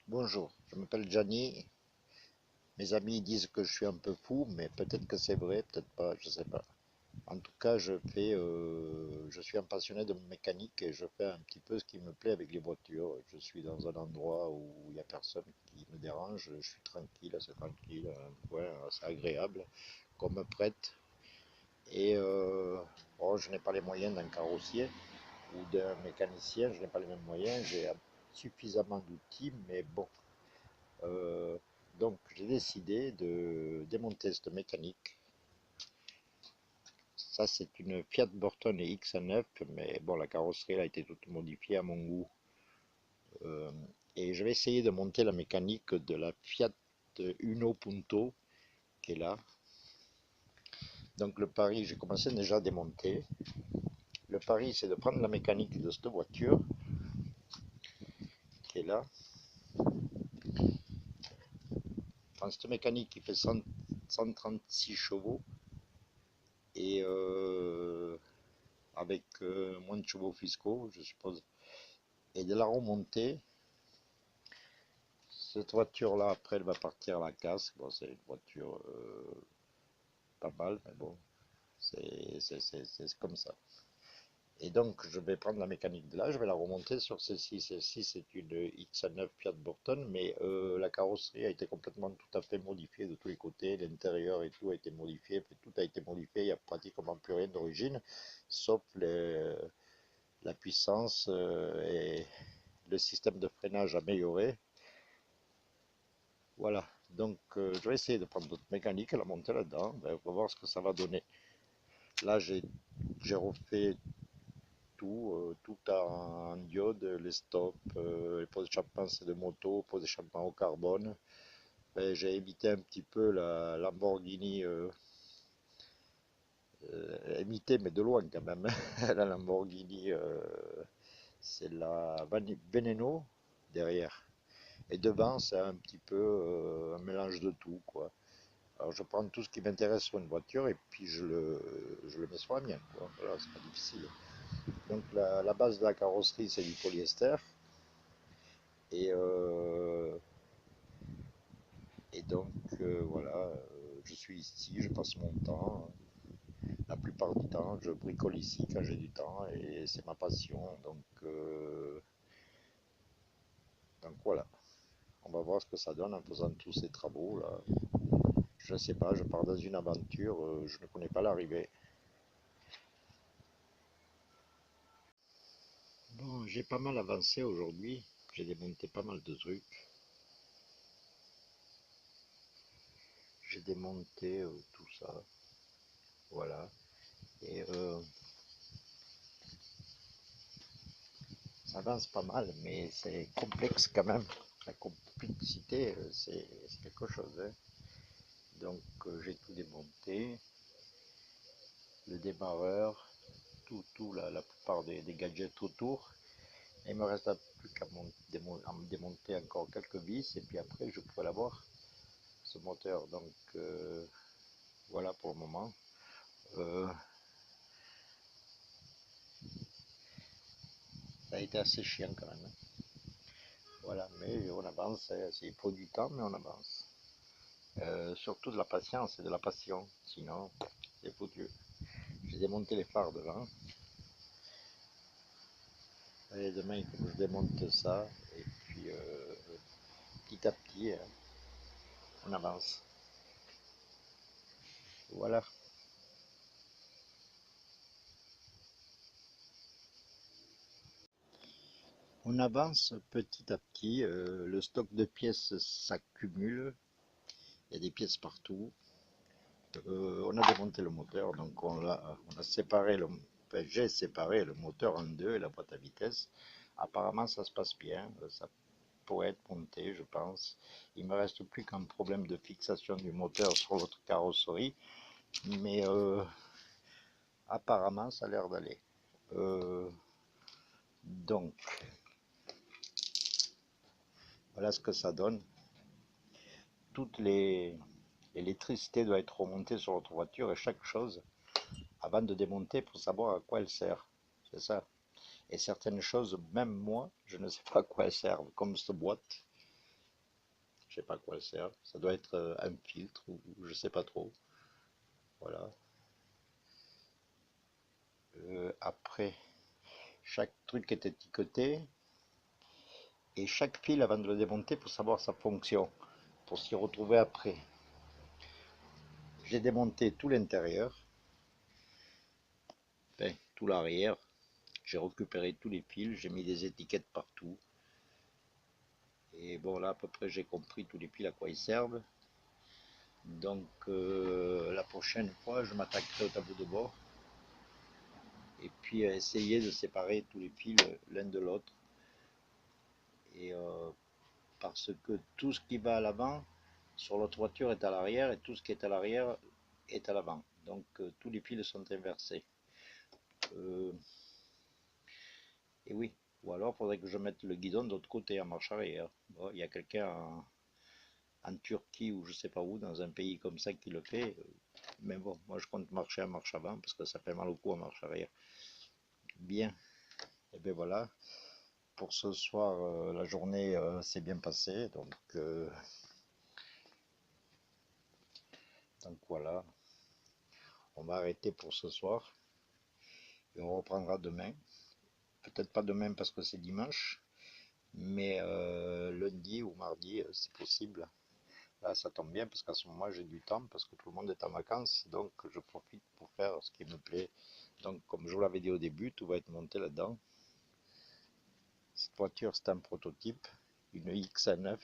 Bonjour, je m'appelle Gianni. Mes amis disent que je suis un peu fou, mais peut-être que c'est vrai, peut-être pas, je sais pas. En tout cas, je suis un passionné de mécanique et je fais un petit peu ce qui me plaît avec les voitures. Je suis dans un endroit où il n'y a personne qui me dérange. Je suis tranquille, assez tranquille, un coin assez agréable qu'on me prête. Et bon, je n'ai pas les moyens d'un carrossier ou d'un mécanicien, je n'ai pas les mêmes moyens. J'ai suffisamment d'outils, mais bon. Euh, donc j'ai décidé de démonter cette mécanique. Ça c'est une Fiat Burton X9, mais bon la carrosserie elle a été toute modifiée à mon goût. Euh, et je vais essayer de monter la mécanique de la Fiat Uno Punto qui est là. Donc le pari, j'ai commencé déjà à démonter. Le pari c'est de prendre la mécanique de cette voiture qui est là. Enfin, cette mécanique qui fait 136 chevaux et avec moins de chevaux fiscaux, je suppose, et de la remonter. Cette voiture-là, après, elle va partir à la casse. Bon, c'est une voiture pas mal, mais bon, c'est comme ça. Et donc, je vais prendre la mécanique de là, je vais la remonter sur celle-ci. Celle-ci, c'est une X9 Fiat Burton, mais la carrosserie a été complètement tout à fait modifiée de tous les côtés. L'intérieur et tout a été modifié, tout a été modifié. Il n'y a pratiquement plus rien d'origine, sauf la puissance et le système de freinage amélioré. Voilà, donc je vais essayer de prendre d'autres mécaniques et la monter là-dedans. Ben, on va voir ce que ça va donner. Là, j'ai refait tout en diode, les stops, les pots de champagne c'est de moto, pots de champagne au carbone. Ben, j'ai évité un petit peu la Lamborghini, imité mais de loin quand même. La Lamborghini, c'est la Veneno derrière. Et devant, c'est un petit peu un mélange de tout, quoi. Alors je prends tout ce qui m'intéresse sur une voiture et puis je le mets sur la mienne, quoi. Voilà, c'est pas difficile. Donc la base de la carrosserie c'est du polyester et, euh, et donc voilà, je suis ici, je passe mon temps. La plupart du temps, je bricole ici quand j'ai du temps et c'est ma passion. Donc voilà, on va voir ce que ça donne en faisant tous ces travaux là. Je ne sais pas, je pars dans une aventure, je ne connais pas l'arrivée. Bon, j'ai pas mal avancé aujourd'hui. J'ai démonté pas mal de trucs. J'ai démonté tout ça. Voilà. Et ça avance pas mal, mais c'est complexe quand même. La complexité, c'est quelque chose, hein. Donc j'ai tout démonté. Le démarreur, tout la plupart des gadgets autour. Et il me reste plus qu'à à me démonter encore quelques vis et puis après je pourrai l'avoir, ce moteur. Donc voilà pour le moment. Euh, Ça a été assez chiant quand même, hein. Voilà, mais on avance, hein. Il faut du temps, mais on avance. Surtout de la patience et de la passion, sinon c'est foutu. J'ai démonté les phares devant. Et demain, il faut que je démonte ça. Et puis, petit à petit, on avance. Voilà. On avance petit à petit. Le stock de pièces s'accumule. Il y a des pièces partout. On a démonté le moteur, donc on a séparé enfin, j'ai séparé le moteur en deux et la boîte à vitesse. Apparemment, ça se passe bien. Ça pourrait être monté, je pense. Il me reste plus qu'un problème de fixation du moteur sur l'autre carrosserie, mais apparemment, ça a l'air d'aller. Euh, donc, voilà ce que ça donne. Toutes l'électricité doit être remontée sur votre voiture et chaque chose avant de démonter pour savoir à quoi elle sert. C'est ça. Et certaines choses, même moi, je ne sais pas à quoi elles servent, comme cette boîte. sais pas à quoi elle sert. Ça doit être un filtre ou je sais pas trop. Voilà. Après, chaque truc est étiqueté et chaque fil avant de le démonter pour savoir sa fonction, pour s'y retrouver après. J'ai démonté tout l'intérieur, enfin, tout l'arrière. J'ai récupéré tous les fils, j'ai mis des étiquettes partout. Et bon, là, à peu près, j'ai compris tous les fils à quoi ils servent. Donc, la prochaine fois, je m'attaquerai au tableau de bord. Et puis, essayer de séparer tous les fils l'un de l'autre. Et parce que tout ce qui va à l'avant, sur l'autre voiture est à l'arrière, et tout ce qui est à l'arrière est à l'avant. Donc, tous les fils sont inversés. Euh, et oui, ou alors, il faudrait que je mette le guidon de l'autre côté, en marche arrière. Bon, il y a quelqu'un en Turquie ou je sais pas où, dans un pays comme ça qui le fait. Mais bon, moi je compte marcher en marche avant parce que ça fait mal au cou en marche arrière. Bien, et bien voilà. Pour ce soir, la journée s'est bien passée. Donc voilà, on va arrêter pour ce soir et on reprendra demain. Peut-être pas demain parce que c'est dimanche, mais lundi ou mardi, c'est possible. Là, ça tombe bien parce qu'à ce moment, j'ai du temps parce que tout le monde est en vacances. Donc, je profite pour faire ce qui me plaît. Donc, comme je vous l'avais dit au début, tout va être monté là-dedans. Cette voiture, c'est un prototype, une X9,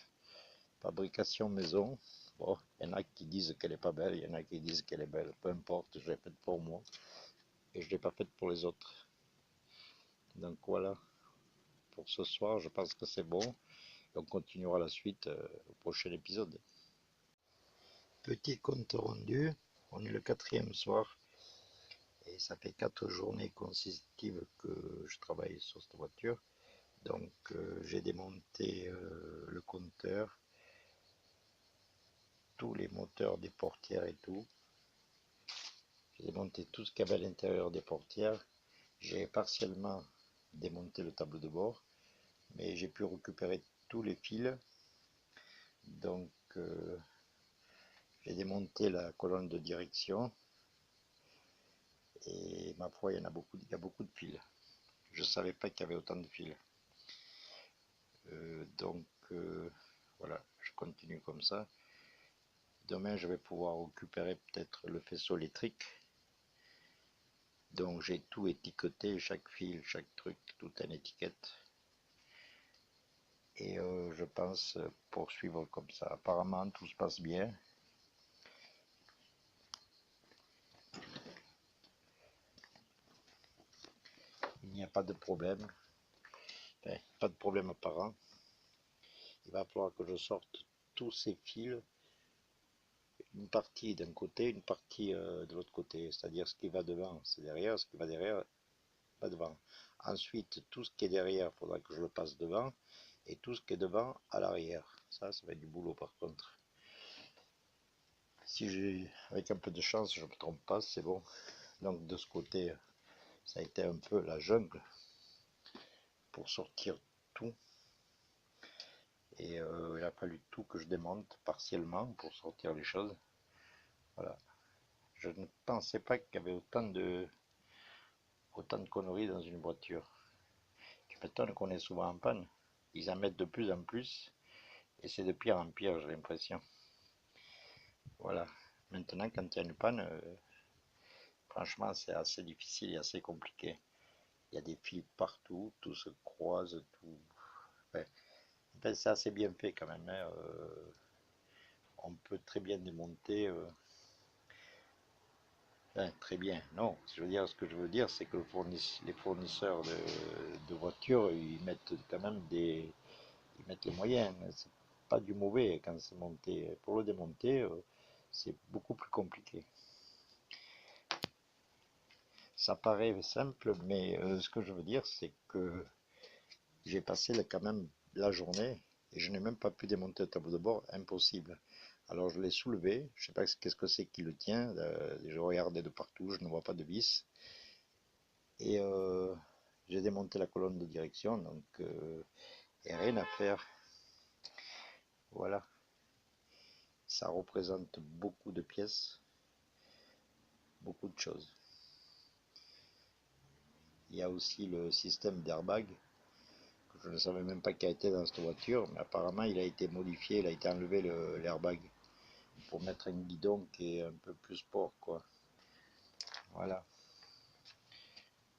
fabrication maison. Bon, il y en a qui disent qu'elle n'est pas belle, il y en a qui disent qu'elle est belle. Peu importe, je l'ai faite pour moi et je ne l'ai pas faite pour les autres. Donc voilà, pour ce soir, je pense que c'est bon. Et on continuera la suite au prochain épisode. Petit compte rendu, on est le 4e soir. Et ça fait 4 journées consécutives que je travaille sur cette voiture. Donc j'ai démonté le compteur, tous les moteurs des portières et tout. J'ai démonté tout ce qu'il y avait à l'intérieur des portières. J'ai partiellement démonté le tableau de bord, mais j'ai pu récupérer tous les fils. Donc j'ai démonté la colonne de direction. Et ma foi, il y a beaucoup de fils. Je ne savais pas qu'il y avait autant de fils. Donc voilà, je continue comme ça. Demain, je vais pouvoir récupérer peut-être le faisceau électrique. Donc j'ai tout étiqueté, chaque fil, chaque truc, tout en étiquette. Et je pense poursuivre comme ça. Apparemment, tout se passe bien. Il n'y a pas de problème. Enfin, pas de problème apparent. Il va falloir que je sorte tous ces fils, une partie d'un côté, une partie de l'autre côté. C'est-à-dire ce qui va devant, c'est derrière, ce qui va derrière, pas devant. Ensuite, tout ce qui est derrière, il faudra que je le passe devant. Et tout ce qui est devant à l'arrière. Ça va être du boulot par contre. Si j'ai, avec un peu de chance, je ne me trompe pas, c'est bon. Donc de ce côté, ça a été un peu la jungle pour sortir tout. Et il a fallu tout que je démonte partiellement pour sortir les choses. Voilà. Je ne pensais pas qu'il y avait autant de conneries dans une voiture. Tu m'étonnes qu'on est souvent en panne. Ils en mettent de plus en plus. Et c'est de pire en pire, j'ai l'impression. Voilà. Maintenant, quand il y a une panne, franchement, c'est assez difficile et assez compliqué. Il y a des fils partout, tout se croise, tout. Ouais. Enfin, c'est assez bien fait quand même, hein. On peut très bien démonter. Enfin, très bien, non. Ce que je veux dire, c'est que les fournisseurs de voitures, ils mettent quand même ils mettent les moyens. C'est pas du mauvais quand c'est monté. Pour le démonter, c'est beaucoup plus compliqué. Ça paraît simple, mais ce que je veux dire, c'est que j'ai passé quand même la journée et je n'ai même pas pu démonter le tableau de bord, impossible. Alors je l'ai soulevé, je ne sais pas qu'est-ce que c'est qui le tient, je regardais de partout, je ne vois pas de vis. Et j'ai démonté la colonne de direction, donc il n'y a rien à faire. Voilà. Ça représente beaucoup de pièces, beaucoup de choses. Il y a aussi le système d'airbag, que je ne savais même pas qu'il a été dans cette voiture, mais apparemment il a été modifié, il a été enlevé l'airbag pour mettre un guidon qui est un peu plus sport, quoi. Voilà.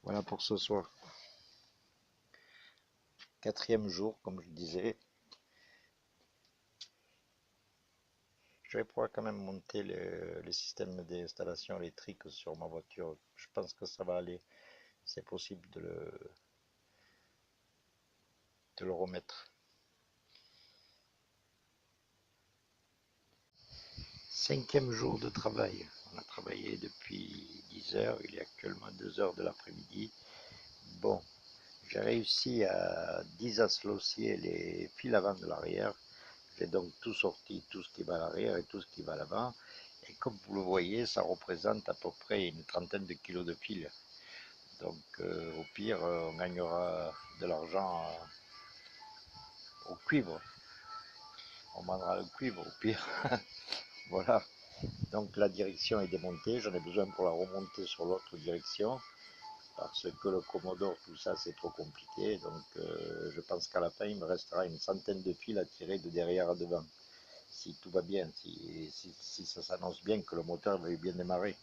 Voilà pour ce soir. Quatrième jour, comme je disais. Je vais pouvoir quand même monter le système d'installation électrique sur ma voiture. Je pense que ça va aller. C'est possible de le remettre. Cinquième jour de travail. On a travaillé depuis 10 heures. Il est actuellement 2 heures de l'après-midi. Bon, j'ai réussi à disassocier les fils avant de l'arrière. J'ai donc tout sorti, tout ce qui va à l'arrière et tout ce qui va à l'avant. Et comme vous le voyez, ça représente à peu près une trentaine de kilos de fil. Donc au pire, on gagnera de l'argent au cuivre. On vendra le cuivre au pire. Voilà. Donc la direction est démontée. J'en ai besoin pour la remonter sur l'autre direction. Parce que le Commodore, tout ça, c'est trop compliqué. Donc je pense qu'à la fin, il me restera une centaine de fils à tirer de derrière à devant. Si tout va bien, si ça s'annonce bien que le moteur va bien démarrer.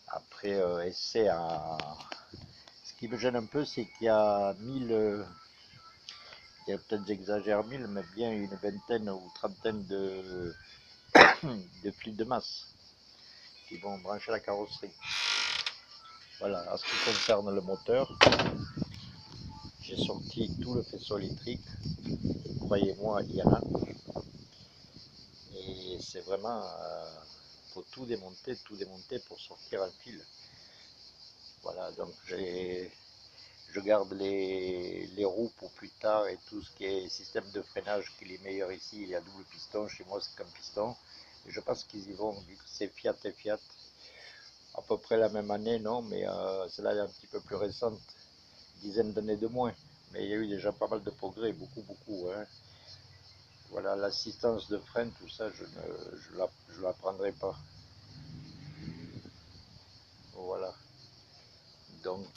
Après, essai à... Ce qui me gêne un peu, c'est qu'il y a 1000, peut-être j'exagère 1000, mais bien une vingtaine ou trentaine de fils de masse qui vont brancher la carrosserie. Voilà, en ce qui concerne le moteur, j'ai sorti tout le faisceau électrique. Croyez-moi, il y en a. Et c'est vraiment, faut tout démonter pour sortir un fil. Voilà, donc je garde les roues pour plus tard et tout ce qui est système de freinage qui est meilleur ici. Il y a double piston, chez moi c'est qu'un piston. Et je pense qu'ils y vont, vu que c'est Fiat et Fiat. À peu près la même année, non, mais celle-là est un petit peu plus récente, dizaine d'années de moins. Mais il y a eu déjà pas mal de progrès, beaucoup. Hein. Voilà, l'assistance de frein, tout ça, je la prendrai pas. Voilà. Donc,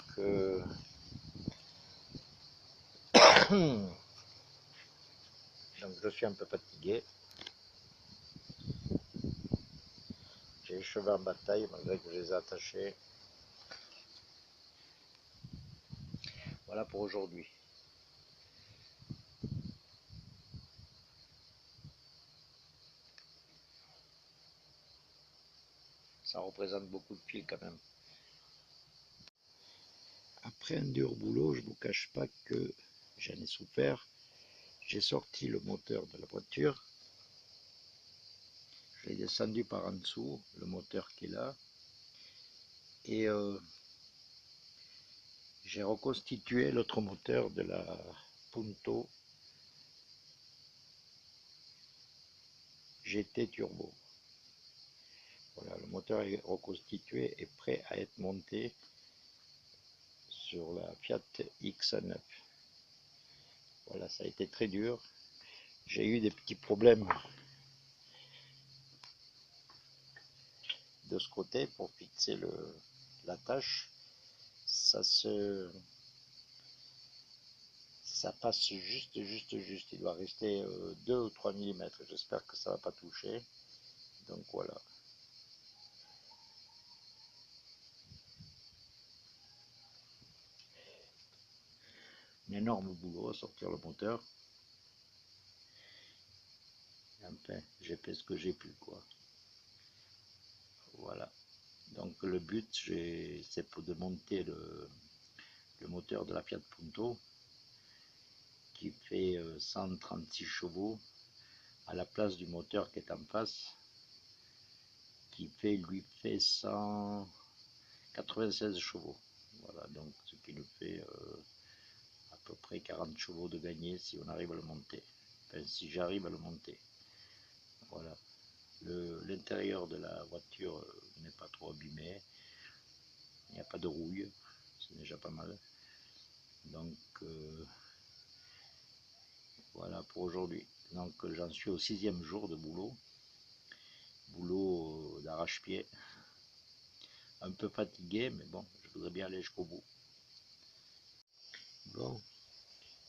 donc je suis un peu fatigué. J'ai les cheveux en bataille malgré que je les ai attachés. Voilà pour aujourd'hui. Ça représente beaucoup de fils quand même. Après un dur boulot, je ne vous cache pas que j'en ai souffert. J'ai sorti le moteur de la voiture. Je l'ai descendu par en dessous, le moteur qui est là. Et j'ai reconstitué l'autre moteur de la Punto GT Turbo. Voilà, le moteur est reconstitué et prêt à être monté sur la Fiat X9. Voilà, ça a été très dur. J'ai eu des petits problèmes de ce côté pour fixer l'attache. Ça passe juste. Il doit rester 2 ou 3 mm. J'espère que ça ne va pas toucher. Donc voilà. Un énorme boulot à sortir le moteur. Enfin, j'ai fait ce que j'ai pu, quoi. Voilà. Donc le but, c'est pour de monter le moteur de la Fiat Punto qui fait 136 chevaux à la place du moteur qui est en face qui lui fait 196 chevaux. Voilà, donc ce qui nous fait à peu près 40 chevaux de gagné si on arrive à le monter. Enfin, si j'arrive à le monter. Voilà. L'intérieur de la voiture n'est pas trop abîmé. Il n'y a pas de rouille. C'est déjà pas mal. Donc voilà pour aujourd'hui. Donc j'en suis au 6e jour de boulot. Boulot d'arrache-pied. Un peu fatigué, mais bon, je voudrais bien aller jusqu'au bout. Bon,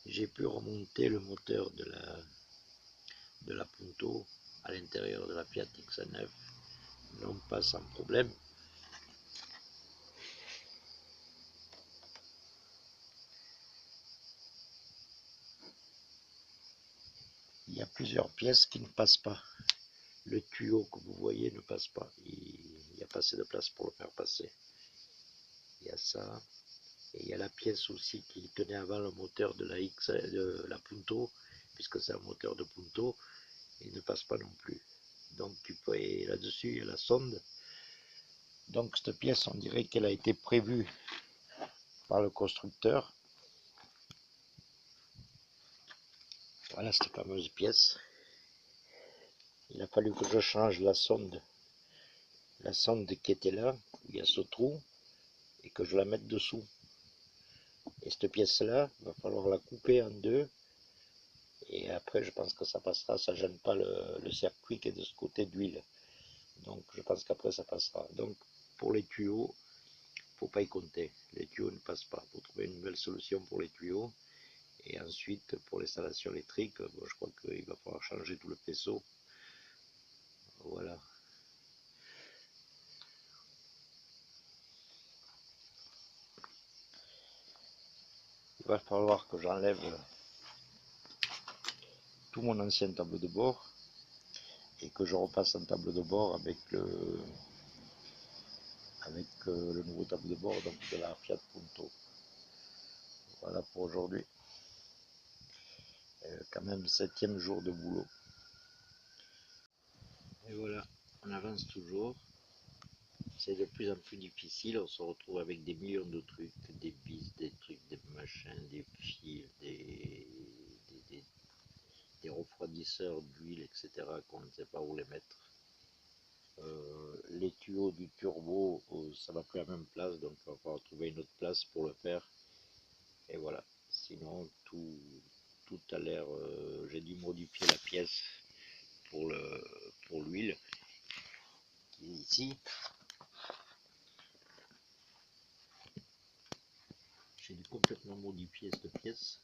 j'ai pu remonter le moteur de la Punto à l'intérieur de la Fiat X9, non pas sans problème. Il y a plusieurs pièces qui ne passent pas. Le tuyau que vous voyez ne passe pas. Il n'y a pas assez de place pour le faire passer. Il y a ça. Et il y a la pièce aussi qui tenait avant le moteur de la Punto, puisque c'est un moteur de Punto, il ne passe pas non plus. Donc tu peux, là-dessus, il y a la sonde. Donc cette pièce, on dirait qu'elle a été prévue par le constructeur. Voilà cette fameuse pièce. Il a fallu que je change la sonde qui était là, où il y a ce trou, et que je la mette dessous. Et cette pièce-là, il va falloir la couper en deux. Et après, je pense que ça passera, ça ne gêne pas le circuit qui est de ce côté d'huile. Donc, je pense qu'après, ça passera. Donc, pour les tuyaux, il ne faut pas y compter. Les tuyaux ne passent pas. Il faut trouver une nouvelle solution pour les tuyaux. Et ensuite, pour l'installation électrique, bon, je crois qu'il va falloir changer tout le faisceau. Voilà. Il va falloir que j'enlève tout mon ancien tableau de bord et que je repasse un tableau de bord avec le nouveau tableau de bord donc de la Fiat Punto. Voilà pour aujourd'hui. Quand même 7e jour de boulot. Et voilà, on avance toujours. C'est de plus en plus difficile. On se retrouve avec des millions de trucs, des vis, des trucs, des machins, des fils, des refroidisseurs d'huile, etc. qu'on ne sait pas où les mettre. Les tuyaux du turbo, ça va plus à la même place, donc on va falloir trouver une autre place pour le faire. Et voilà. Sinon, tout a l'air. J'ai dû modifier la pièce pour l'huile qui est ici. J'ai dû complètement modifier cette pièce,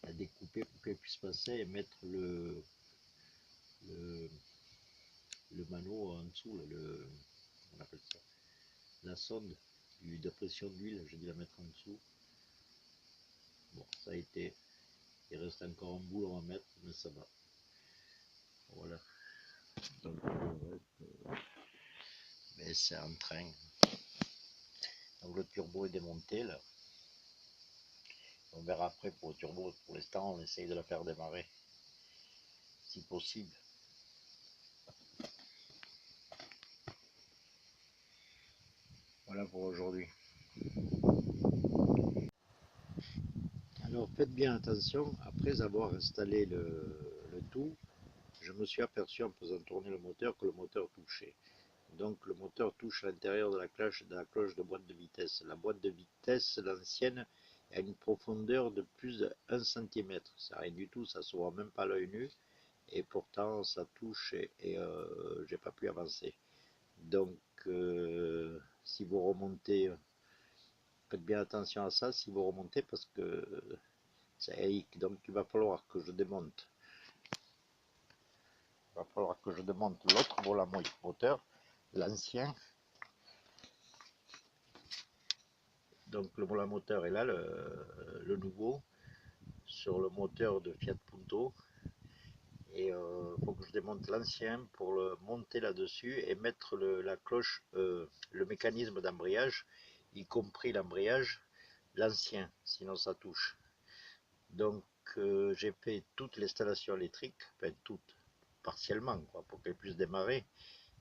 la découper pour qu'elle puisse passer et mettre le mano en dessous, on appelle ça, la sonde de pression d'huile, j'ai dû la mettre en dessous. Bon, ça a été, il reste encore un boulot à mettre, mais ça va. Voilà. Donc, mais c'est en train. Donc le turbo est démonté là. On verra après pour le turbo. Pour l'instant, on essaye de la faire démarrer, si possible. Voilà pour aujourd'hui. Alors faites bien attention, après avoir installé le tout, je me suis aperçu en faisant tourner le moteur que le moteur touchait. Donc le moteur touche à l'intérieur de la cloche de boîte de vitesse. La boîte de vitesse, l'ancienne, a une profondeur de plus de 1 cm. C'est rien du tout, ça ne se voit même pas à l'œil nu. Et pourtant ça touche et j'ai pas pu avancer. Donc si vous remontez, faites bien attention à ça si vous remontez parce que c'est hélique. Donc il va falloir que je démonte. Il va falloir que je démonte l'autre volant moteur, l'ancien. Donc le volant moteur est là, le nouveau, sur le moteur de Fiat Punto. Et il faut que je démonte l'ancien pour le monter là-dessus et mettre la cloche, le mécanisme d'embrayage, y compris l'embrayage, l'ancien, sinon ça touche. Donc j'ai fait toute l'installation électrique, enfin toute, partiellement, quoi, pour qu'elle puisse démarrer.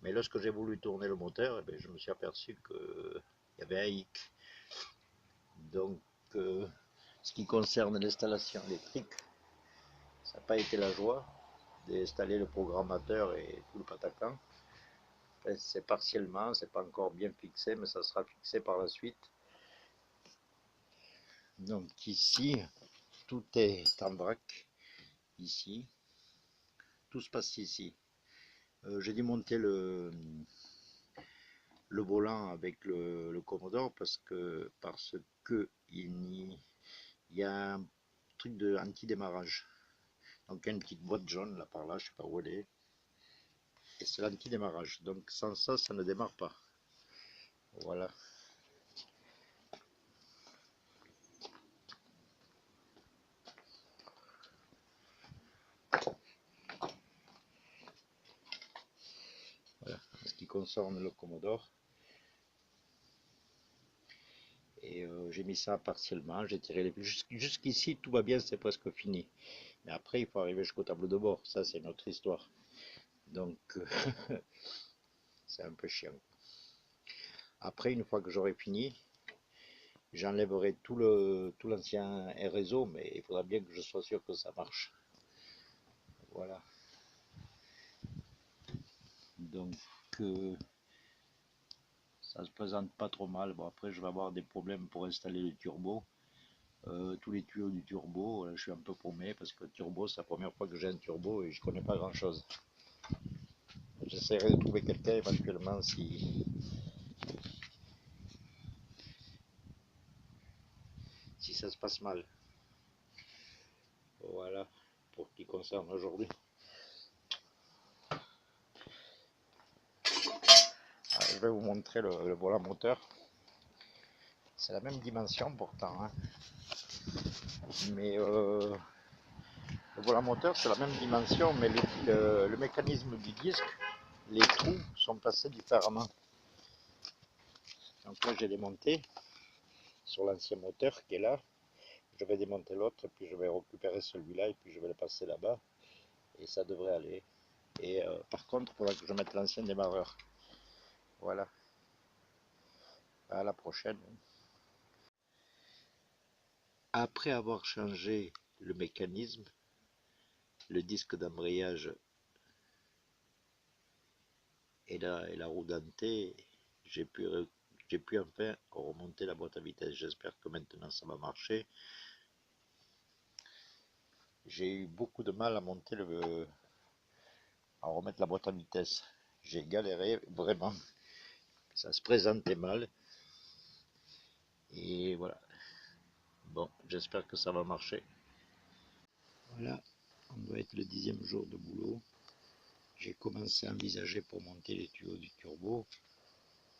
Mais lorsque j'ai voulu tourner le moteur, eh bien, je me suis aperçu qu'il y avait un hic. Donc, ce qui concerne l'installation électrique, ça n'a pas été la joie d'installer le programmateur et tout le patacan. C'est partiellement, c'est pas encore bien fixé, mais ça sera fixé par la suite. Donc ici, tout est en vrac, ici, tout se passe ici. J'ai démonté le volant avec le Commodore parce que il y a un truc de anti-démarrage. Donc il y a une petite boîte jaune là par là, je sais pas où elle est. Et c'est l'anti-démarrage. Donc sans ça, ça ne démarre pas. Voilà. Voilà. En ce qui concerne le Commodore. Et j'ai mis ça partiellement, j'ai tiré les jusqu'ici tout va bien, c'est presque fini. Mais après il faut arriver jusqu'au tableau de bord, ça c'est notre histoire. Donc c'est un peu chiant. Après une fois que j'aurai fini, j'enlèverai tout l'ancien réseau, mais il faudra bien que je sois sûr que ça marche. Voilà. Donc ça se présente pas trop mal. Bon après je vais avoir des problèmes pour installer le turbo. Tous les tuyaux du turbo, je suis un peu paumé parce que le turbo c'est la première fois que j'ai un turbo et je connais pas grand chose. J'essaierai de trouver quelqu'un éventuellement si ça se passe mal. Voilà pour ce qui concerne aujourd'hui. Je vais vous montrer le volant moteur. C'est la même dimension pourtant, hein. Mais le volant moteur c'est la même dimension, mais le mécanisme du disque, les trous sont placés différemment. Donc là j'ai démonté sur l'ancien moteur qui est là. Je vais démonter l'autre, puis je vais récupérer celui-là et puis je vais le passer là-bas. Et ça devrait aller. Et par contre, il faudra que je mette l'ancien démarreur. Voilà. À la prochaine. Après avoir changé le mécanisme, le disque d'embrayage et la roue dentée, j'ai pu enfin remonter la boîte à vitesse. J'espère que maintenant ça va marcher. J'ai eu beaucoup de mal à à remettre la boîte à vitesse. J'ai galéré vraiment. Ça se présentait mal. Et voilà. Bon, j'espère que ça va marcher. Voilà, on doit être le 10e jour de boulot. J'ai commencé à envisager pour monter les tuyaux du turbo,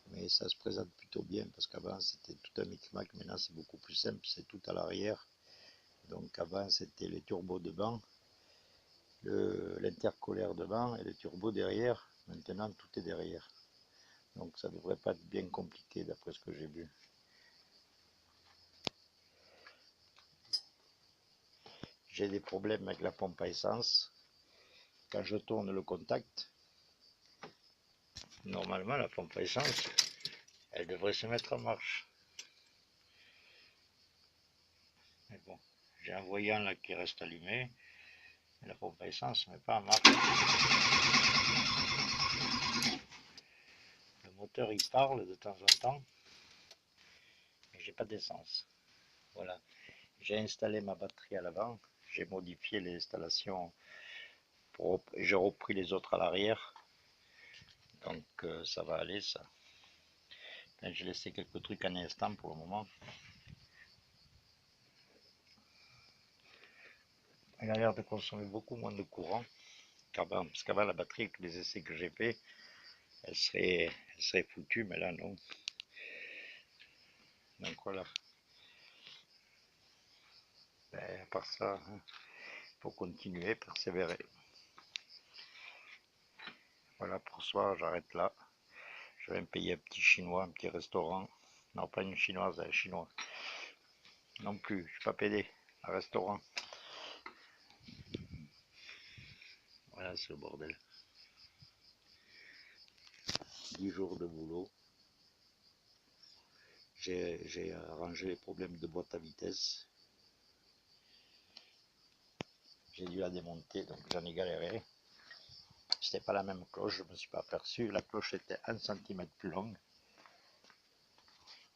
mais ça se présente plutôt bien parce qu'avant c'était tout un micmac, maintenant c'est beaucoup plus simple, c'est tout à l'arrière. Donc avant c'était les turbos devant, l'intercolaire devant et le turbo derrière. Maintenant tout est derrière. Donc ça devrait pas être bien compliqué d'après ce que j'ai vu. J'ai des problèmes avec la pompe à essence. Quand je tourne le contact, normalement la pompe à essence, elle devrait se mettre en marche. Mais bon, j'ai un voyant là qui reste allumé. La pompe à essence ne met pas en marche. Le moteur il parle de temps en temps, mais j'ai pas d'essence. Voilà. J'ai installé ma batterie à l'avant. J'ai modifié les installations. J'ai repris les autres à l'arrière. Donc ça va aller ça. J'ai laissé quelques trucs en instant pour le moment. Elle a l'air de consommer beaucoup moins de courant qu'avant. Parce qu'avant la batterie, avec les essais que j'ai fait, elle serait foutue, mais là non. Donc voilà. À part ça, il faut continuer, persévérer. Voilà, pour ce soir, j'arrête là. Je vais me payer un petit chinois, un petit restaurant. Non, pas une chinoise, un chinois. Non plus, je suis pas pédé. Un restaurant. Voilà, c'est le bordel. 10 jours de boulot. J'ai arrangé les problèmes de boîte à vitesse. J'ai dû la démonter, donc j'en ai galéré. C'était pas la même cloche, je me suis pas aperçu. La cloche était 1 cm plus longue.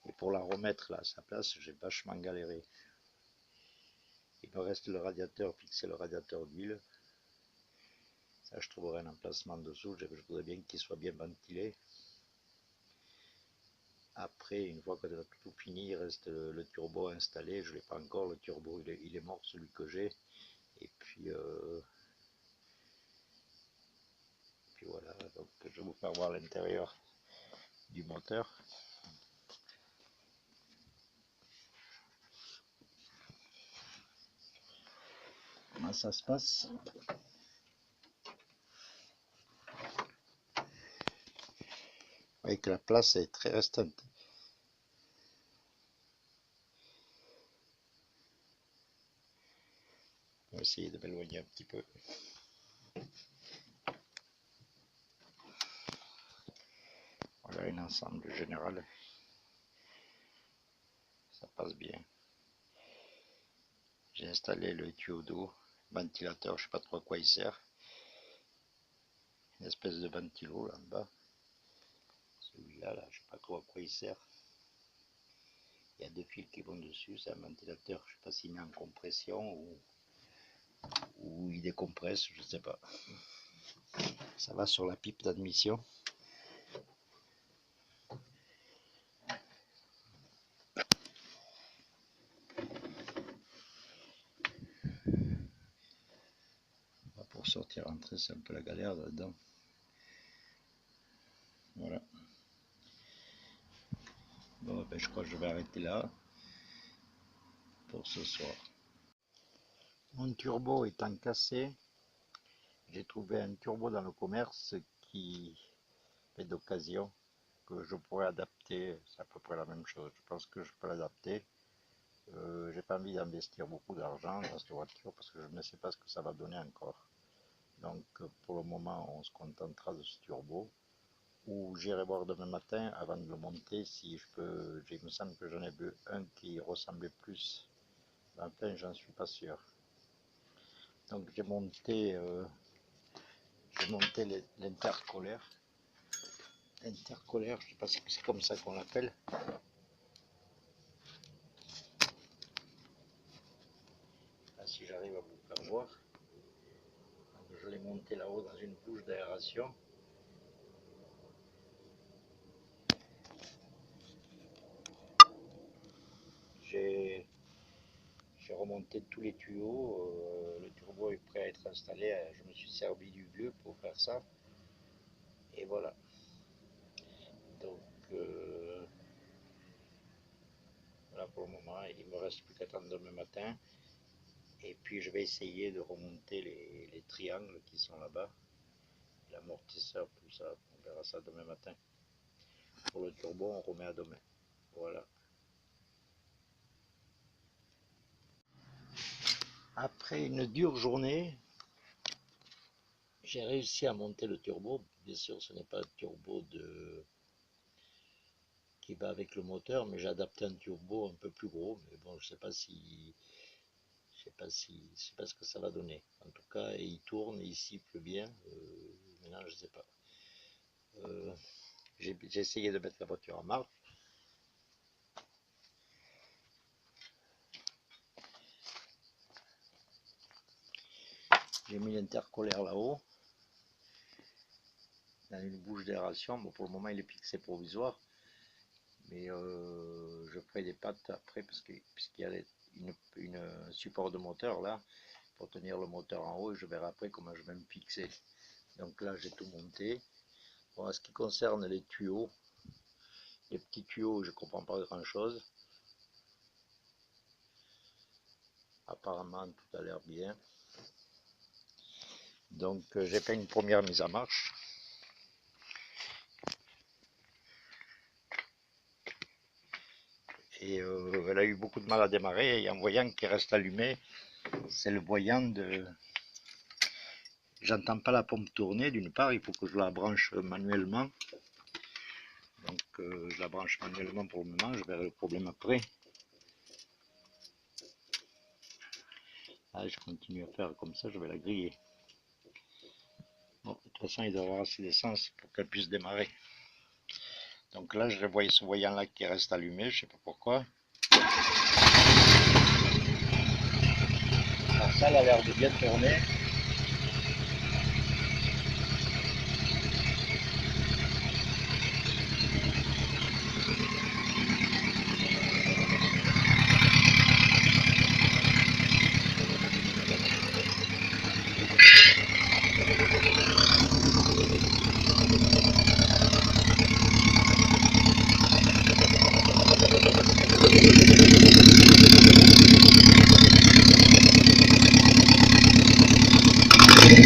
Et pour la remettre là à sa place, j'ai vachement galéré. Il me reste le radiateur, fixer le radiateur d'huile. Là, je trouverai un emplacement dessous, je voudrais bien qu'il soit bien ventilé. Après, une fois que tout fini, il reste le turbo installé. Je ne l'ai pas encore, le turbo il est mort, celui que j'ai. Et puis voilà, donc je vais vous faire voir l'intérieur du moteur. Comment ça se passe? Vous voyez que la place est très restreinte. On va essayer de m'éloigner un petit peu. Voilà un ensemble général. Ça passe bien. J'ai installé le tuyau d'eau, ventilateur, je ne sais pas trop à quoi il sert. Une espèce de ventilo là en bas. Celui-là, là, je ne sais pas trop à quoi il sert. Il y a deux fils qui vont dessus, c'est un ventilateur, je ne sais pas s'il met en compression ou il décompresse, je ne sais pas. Ça va sur la pipe d'admission. Pour sortir, rentrer, c'est un peu la galère là-dedans. Voilà. Bon, ben, je crois que je vais arrêter là pour ce soir. Mon turbo étant cassé, j'ai trouvé un turbo dans le commerce qui est d'occasion, que je pourrais adapter. C'est à peu près la même chose. Je pense que je peux l'adapter. J'ai pas envie d'investir beaucoup d'argent dans cette voiture parce que je ne sais pas ce que ça va donner encore. Donc pour le moment, on se contentera de ce turbo. Ou j'irai voir demain matin avant de le monter si je peux. Il me semble que j'en ai vu un qui ressemblait plus. Enfin, j'en suis pas sûr. Donc j'ai monté l'intercolaire. L'intercolaire, je sais pas si c'est comme ça qu'on l'appelle. Là, si j'arrive à vous faire voir. Donc, je l'ai monté là-haut dans une bouche d'aération. J'ai remonté tous les tuyaux, le turbo est prêt à être installé, je me suis servi du vieux pour faire ça, et voilà. Donc voilà pour le moment, il me reste plus qu'à attendre demain matin, et puis je vais essayer de remonter les triangles qui sont là-bas, l'amortisseur, tout ça, on verra ça demain matin. Pour le turbo, on remet à demain, voilà. Après une dure journée, j'ai réussi à monter le turbo. Bien sûr, ce n'est pas un turbo qui va avec le moteur, mais j'ai adapté un turbo un peu plus gros. Mais bon, je sais pas ce que ça va donner. En tout cas, il tourne, il siffle bien. Maintenant, je sais pas. J'ai essayé de mettre la voiture en marche. J'ai mis l'intercolaire là-haut, dans une bouche d'aération. Bon, pour le moment, il est fixé provisoire. Mais je ferai des pattes après, puisqu'il y a une support de moteur là, pour tenir le moteur en haut, et je verrai après comment je vais me fixer. Donc là, j'ai tout monté. Bon, en ce qui concerne les tuyaux, les petits tuyaux, je ne comprends pas grand chose. Apparemment, tout a l'air bien. Donc, j'ai fait une première mise en marche. Et elle a eu beaucoup de mal à démarrer. Il y a un voyant qui reste allumé. C'est le voyant de... J'entends pas la pompe tourner, d'une part, il faut que je la branche manuellement. Donc, je la branche manuellement pour le moment, je verrai le problème après. Là, je continue à faire comme ça, je vais la griller. Bon, de toute façon, il doit y avoir assez d'essence pour qu'elle puisse démarrer. Donc là, je vois ce voyant-là qui reste allumé, je ne sais pas pourquoi. Alors ça, elle a l'air de bien tourner. Voilà,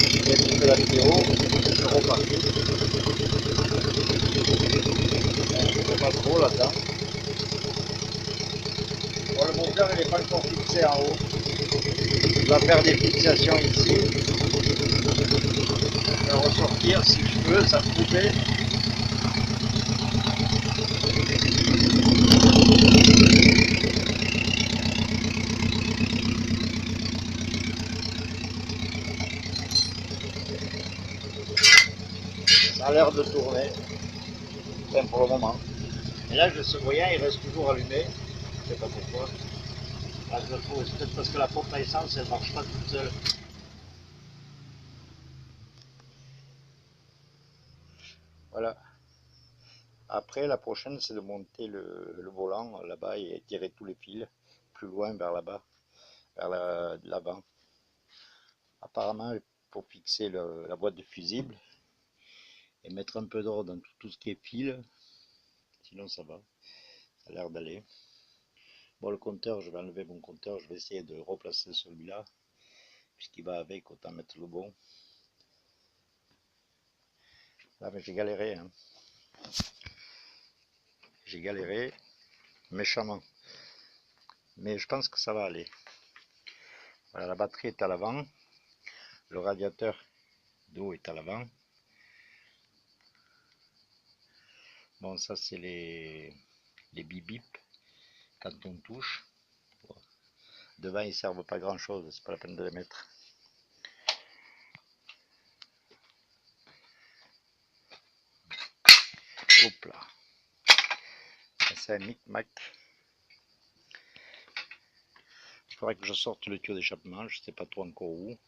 j'ai bien trouvé la vidéo, je suis reparti. Je ne sais pas trop là-dedans. Bon, le moteur il n'est pas encore fixé en haut. Je dois faire des fixations ici. Je vais ressortir si je peux, ça me coupait. Ça a l'air de tourner, enfin pour le moment. Et là, ce voyant, il reste toujours allumé. Je ne sais pas pourquoi. Là, je le trouve, c'est peut-être parce que la pompe à essence, elle ne marche pas toute seule. Voilà. Après, la prochaine, c'est de monter le volant là-bas et tirer tous les fils plus loin vers là-bas, vers l'avant. Apparemment, pour fixer la boîte de fusible et mettre un peu d'ordre dans tout ce qui est fil, sinon ça va, ça a l'air d'aller. Bon, le compteur, je vais enlever mon compteur, je vais essayer de replacer celui-là, puisqu'il va avec, autant mettre le bon. Là, mais j'ai galéré, hein. J'ai galéré méchamment, mais je pense que ça va aller. Voilà, la batterie est à l'avant, le radiateur d'eau est à l'avant. Bon, ça c'est les bip bip quand on touche. Bon. Devant ils servent pas grand chose, c'est pas la peine de les mettre. Hop là. C'est un micmac. Il faudrait que je sorte le tuyau d'échappement, je sais pas trop encore où.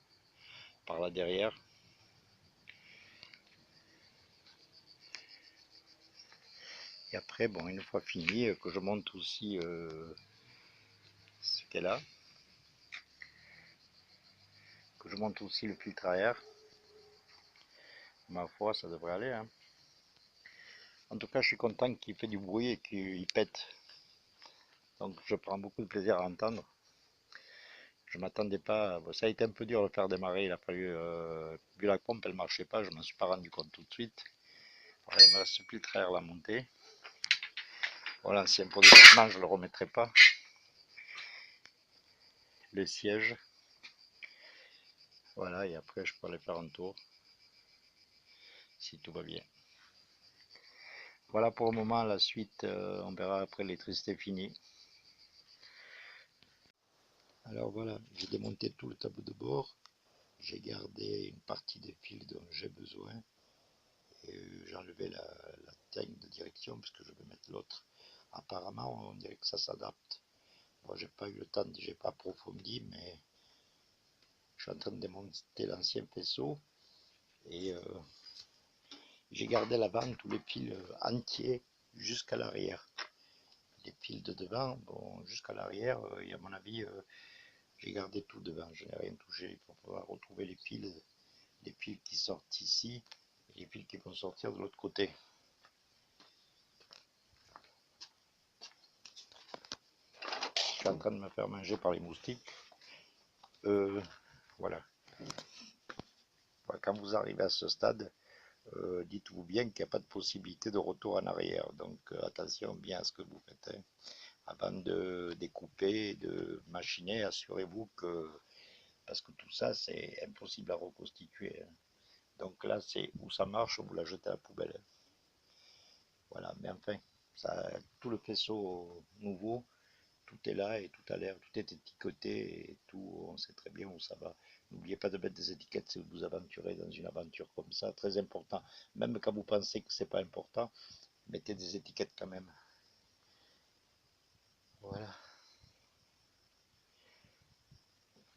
Par là derrière. Et après, bon, une fois fini, que je monte aussi ce qu'elle a. Que je monte aussi le filtre à air. Ma foi, ça devrait aller, hein. En tout cas, je suis content qu'il fait du bruit et qu'il pète. Donc je prends beaucoup de plaisir à entendre. Je m'attendais pas, bon, ça a été un peu dur de le faire démarrer, il a fallu, vu la pompe elle marchait pas, je m'en suis pas rendu compte tout de suite. Voilà, il me reste plus de à la montée. Bon, l'ancien pot de déplacement je le remettrai pas. Les sièges. Voilà, et après je peux aller faire un tour. Si tout va bien. Voilà pour le moment, la suite on verra après l'électricité finie. Alors voilà, j'ai démonté tout le tableau de bord. J'ai gardé une partie des fils dont j'ai besoin. J'ai enlevé la teigne de direction parce que je vais mettre l'autre. Apparemment, on dirait que ça s'adapte. Moi, j'ai pas eu le temps, j'ai pas approfondi, mais je suis en train de démonter l'ancien faisceau et j'ai gardé l'avant tous les fils entiers jusqu'à l'arrière. Les fils de devant, bon, jusqu'à l'arrière, et à mon avis, j'ai gardé tout devant, je n'ai rien touché. Il faut pouvoir retrouver les fils qui sortent ici et les fils qui vont sortir de l'autre côté. Je suis en train de me faire manger par les moustiques. Voilà. Quand vous arrivez à ce stade, dites-vous bien qu'il n'y a pas de possibilité de retour en arrière. Donc attention bien à ce que vous faites, hein. Avant de découper, de machiner, assurez-vous que, parce que tout ça c'est impossible à reconstituer, hein. Donc là c'est où ça marche, vous la jetez à la poubelle, hein. Voilà, mais enfin, ça, tout le faisceau nouveau, tout est là et tout a l'air, tout est étiqueté et tout, on sait très bien où ça va. N'oubliez pas de mettre des étiquettes si vous vous aventurez dans une aventure comme ça, très important. Même quand vous pensez que c'est pas important, mettez des étiquettes quand même. Voilà.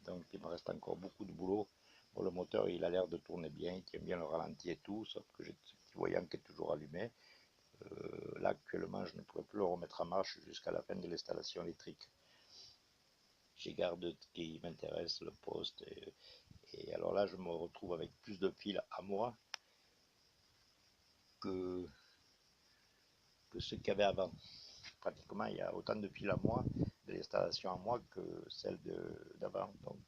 Donc il me reste encore beaucoup de boulot. Bon, le moteur il a l'air de tourner bien, il tient bien le ralenti et tout, sauf que j'ai ce petit voyant qui est toujours allumé. Là actuellement je ne pourrais plus le remettre en marche jusqu'à la fin de l'installation électrique. J'y garde ce qui m'intéresse, le poste. Et alors là, je me retrouve avec plus de fils à moi que ceux qu'il y avait avant. Pratiquement, il y a autant de fils à moi, de l'installation à moi, que celle d'avant. Donc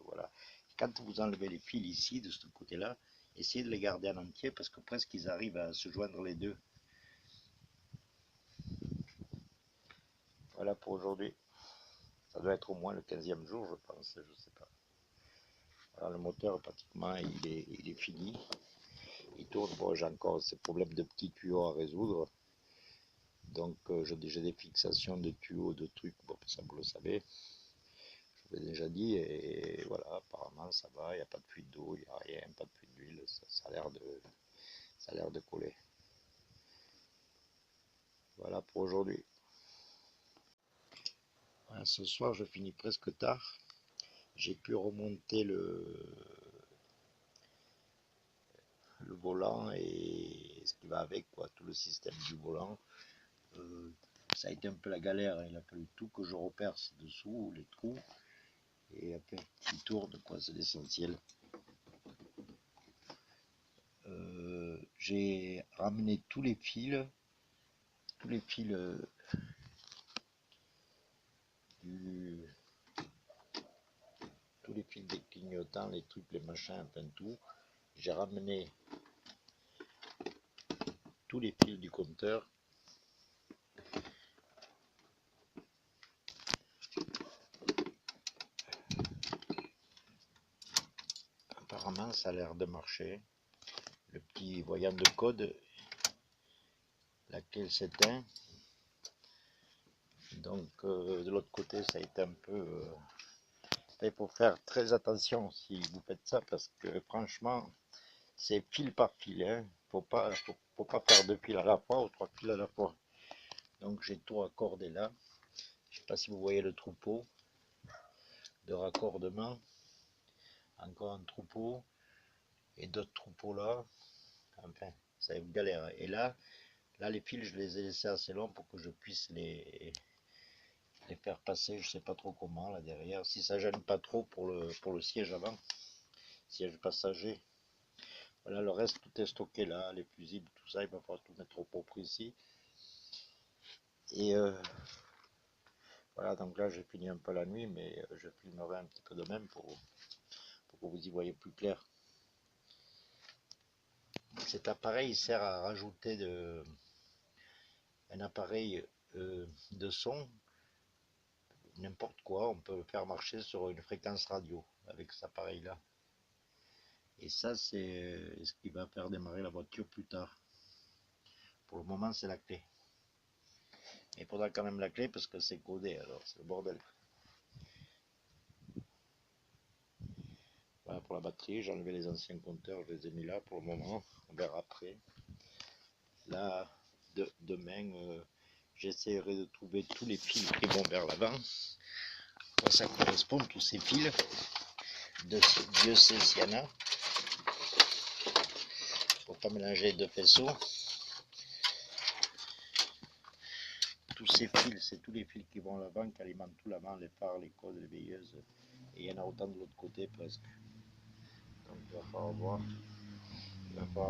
voilà. Quand vous enlevez les fils ici, de ce côté-là, essayez de les garder en entier parce que presque ils arrivent à se joindre les deux. Voilà pour aujourd'hui. Ça doit être au moins le 15e jour, je pense, je sais pas. Alors, le moteur, pratiquement, il est fini. Il tourne. Bon, j'ai encore ces problèmes de petits tuyaux à résoudre. Donc, j'ai déjà des fixations de tuyaux, de trucs. Bon, ça, vous le savez. Je vous l'ai déjà dit. Et voilà, apparemment, ça va. Il n'y a pas de fuite d'eau, il n'y a rien, pas de fuite d'huile. Ça a l'air de coller. Voilà pour aujourd'hui. Voilà, ce soir, je finis presque tard. J'ai pu remonter le volant et ce qui va avec, quoi, tout le système du volant. Ça a été un peu la galère, il a fallu tout que je reperce dessous, les trous, et après il tourne, quoi, c'est l'essentiel. J'ai ramené tous les fils du, tous les fils des clignotants, les trucs, les machins, enfin tout. J'ai ramené tous les fils du compteur. Apparemment, ça a l'air de marcher. Le petit voyant de code, la clé s'éteint. Donc, de l'autre côté, ça a été un peu. Il faut faire très attention si vous faites ça parce que franchement, c'est fil par fil. Hein. Faut pas faire deux fils à la fois ou trois fils à la fois. Donc, j'ai tout raccordé là. Je ne sais pas si vous voyez le troupeau de raccordement. Encore un troupeau et d'autres troupeaux là. Enfin, c'est une galère. Et là, les fils, je les ai laissés assez longs pour que je puisse les faire passer, je sais pas trop comment, là derrière. Si ça gêne pas trop pour le siège avant, siège passager. Voilà, le reste, tout est stocké là, les fusibles, tout ça, il va falloir tout mettre au propre ici. Et voilà, donc là, j'ai fini un peu la nuit, mais je filmerai un petit peu de même pour que vous y voyez plus clair. Cet appareil sert à rajouter un appareil de son, n'importe quoi, on peut le faire marcher sur une fréquence radio avec cet appareil-là. Et ça, c'est ce qui va faire démarrer la voiture plus tard. Pour le moment, c'est la clé. Il faudra quand même la clé parce que c'est codé, alors c'est le bordel. Voilà pour la batterie, j'ai enlevé les anciens compteurs, je les ai mis là pour le moment. On verra après. Là, demain, j'essaierai de trouver tous les fils qui vont vers l'avant. Ça correspond, tous ces fils. Dieu sait s'il y en a. Faut pas mélanger deux faisceaux. Tous ces fils, c'est tous les fils qui vont à l'avant, qui alimentent tout l'avant, les phares, les codes, les veilleuses. Et il y en a autant de l'autre côté presque. Donc il va falloir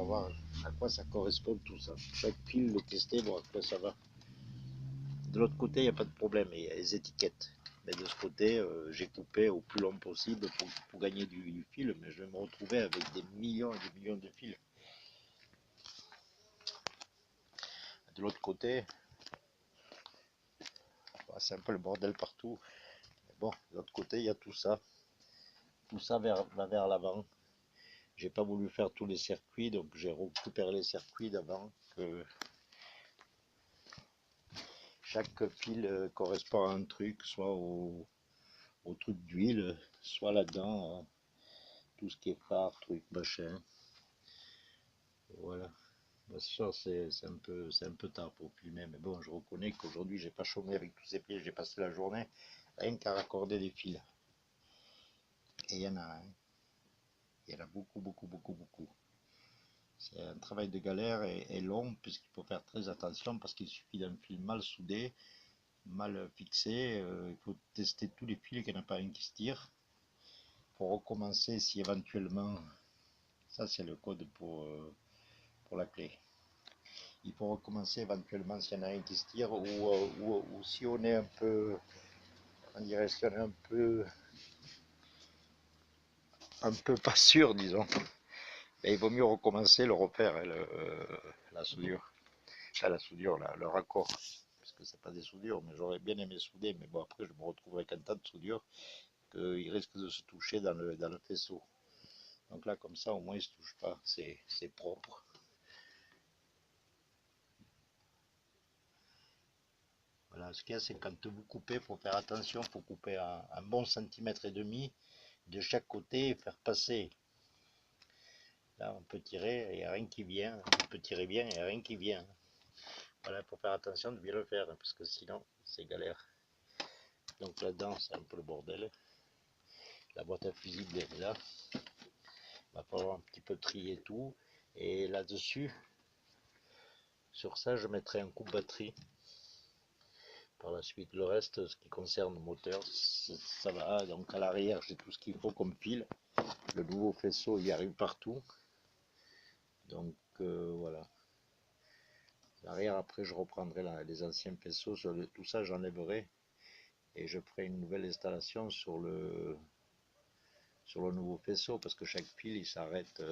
voir à quoi ça correspond tout ça. Chaque fil, le tester, voir à quoi ça va. De l'autre côté, il n'y a pas de problème, il y a les étiquettes. Mais de ce côté, j'ai coupé au plus long possible pour gagner du fil, mais je vais me retrouver avec des millions et des millions de fils. De l'autre côté, c'est un peu le bordel partout. Mais bon, de l'autre côté, il y a tout ça. Tout ça va vers l'avant. J'ai pas voulu faire tous les circuits, donc j'ai récupéré les circuits d'avant. Que chaque fil correspond à un truc, soit au truc d'huile, soit là-dedans, tout ce qui est phare, truc, machin. Voilà. Bon, ça, c'est un peu tard pour filmer, mais bon, je reconnais qu'aujourd'hui, j'ai pas chômé avec tous ces pieds, j'ai passé la journée rien qu'à raccorder des fils. Et il y en a, hein. Il y en a beaucoup, beaucoup, beaucoup, beaucoup. C'est un travail de galère et long, puisqu'il faut faire très attention, parce qu'il suffit d'un fil mal soudé, mal fixé, il faut tester tous les fils, qu'il n'y en a pas un qui se tire, pour recommencer si éventuellement, ça c'est le code pour la clé. Il faut recommencer éventuellement s'il y en a un qui se tire ou si on est un peu, on dirait, si on est un peu pas sûr, disons, ben, il vaut mieux recommencer le repère, hein, la soudure. Enfin, la soudure, le raccord. Parce que c'est pas des soudures, mais j'aurais bien aimé souder, mais bon, après je me retrouve avec un tas de soudure qu'il risque de se toucher dans le faisceau. Donc là, comme ça, au moins, il ne se touche pas, c'est propre. Voilà, ce qu'il y a, c'est que quand vous coupez, il faut faire attention, il faut couper un bon centimètre et demi de chaque côté et faire passer. Là, on peut tirer, il n'y a rien qui vient. On peut tirer bien, il n'y a rien qui vient. Voilà, il faut faire attention de bien le faire, parce que sinon, c'est galère. Donc là-dedans, c'est un peu le bordel. La boîte à fusible est là. Il va falloir un petit peu trier tout. Et là-dessus, sur ça, je mettrai un coupe batterie. Par la suite, le reste, ce qui concerne le moteur, ça va. Donc à l'arrière, j'ai tout ce qu'il faut comme fil. Le nouveau faisceau, il arrive partout. Donc voilà. L'arrière, après, je reprendrai les anciens faisceaux. Tout ça, j'enlèverai. Et je ferai une nouvelle installation sur le nouveau faisceau. Parce que chaque fil, il s'arrête.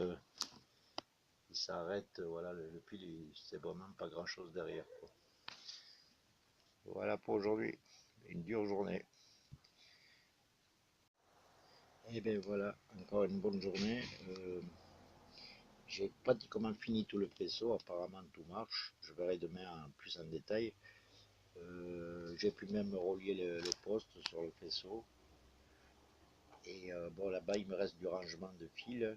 Voilà, le fil, c'est vraiment pas grand chose derrière, quoi. Voilà pour aujourd'hui. Une dure journée. Et bien voilà, encore une bonne journée. J'ai pratiquement fini tout le faisceau, apparemment tout marche. Je verrai demain plus en détail. J'ai pu même relier le poste sur le faisceau. Et bon, là-bas, il me reste du rangement de fil.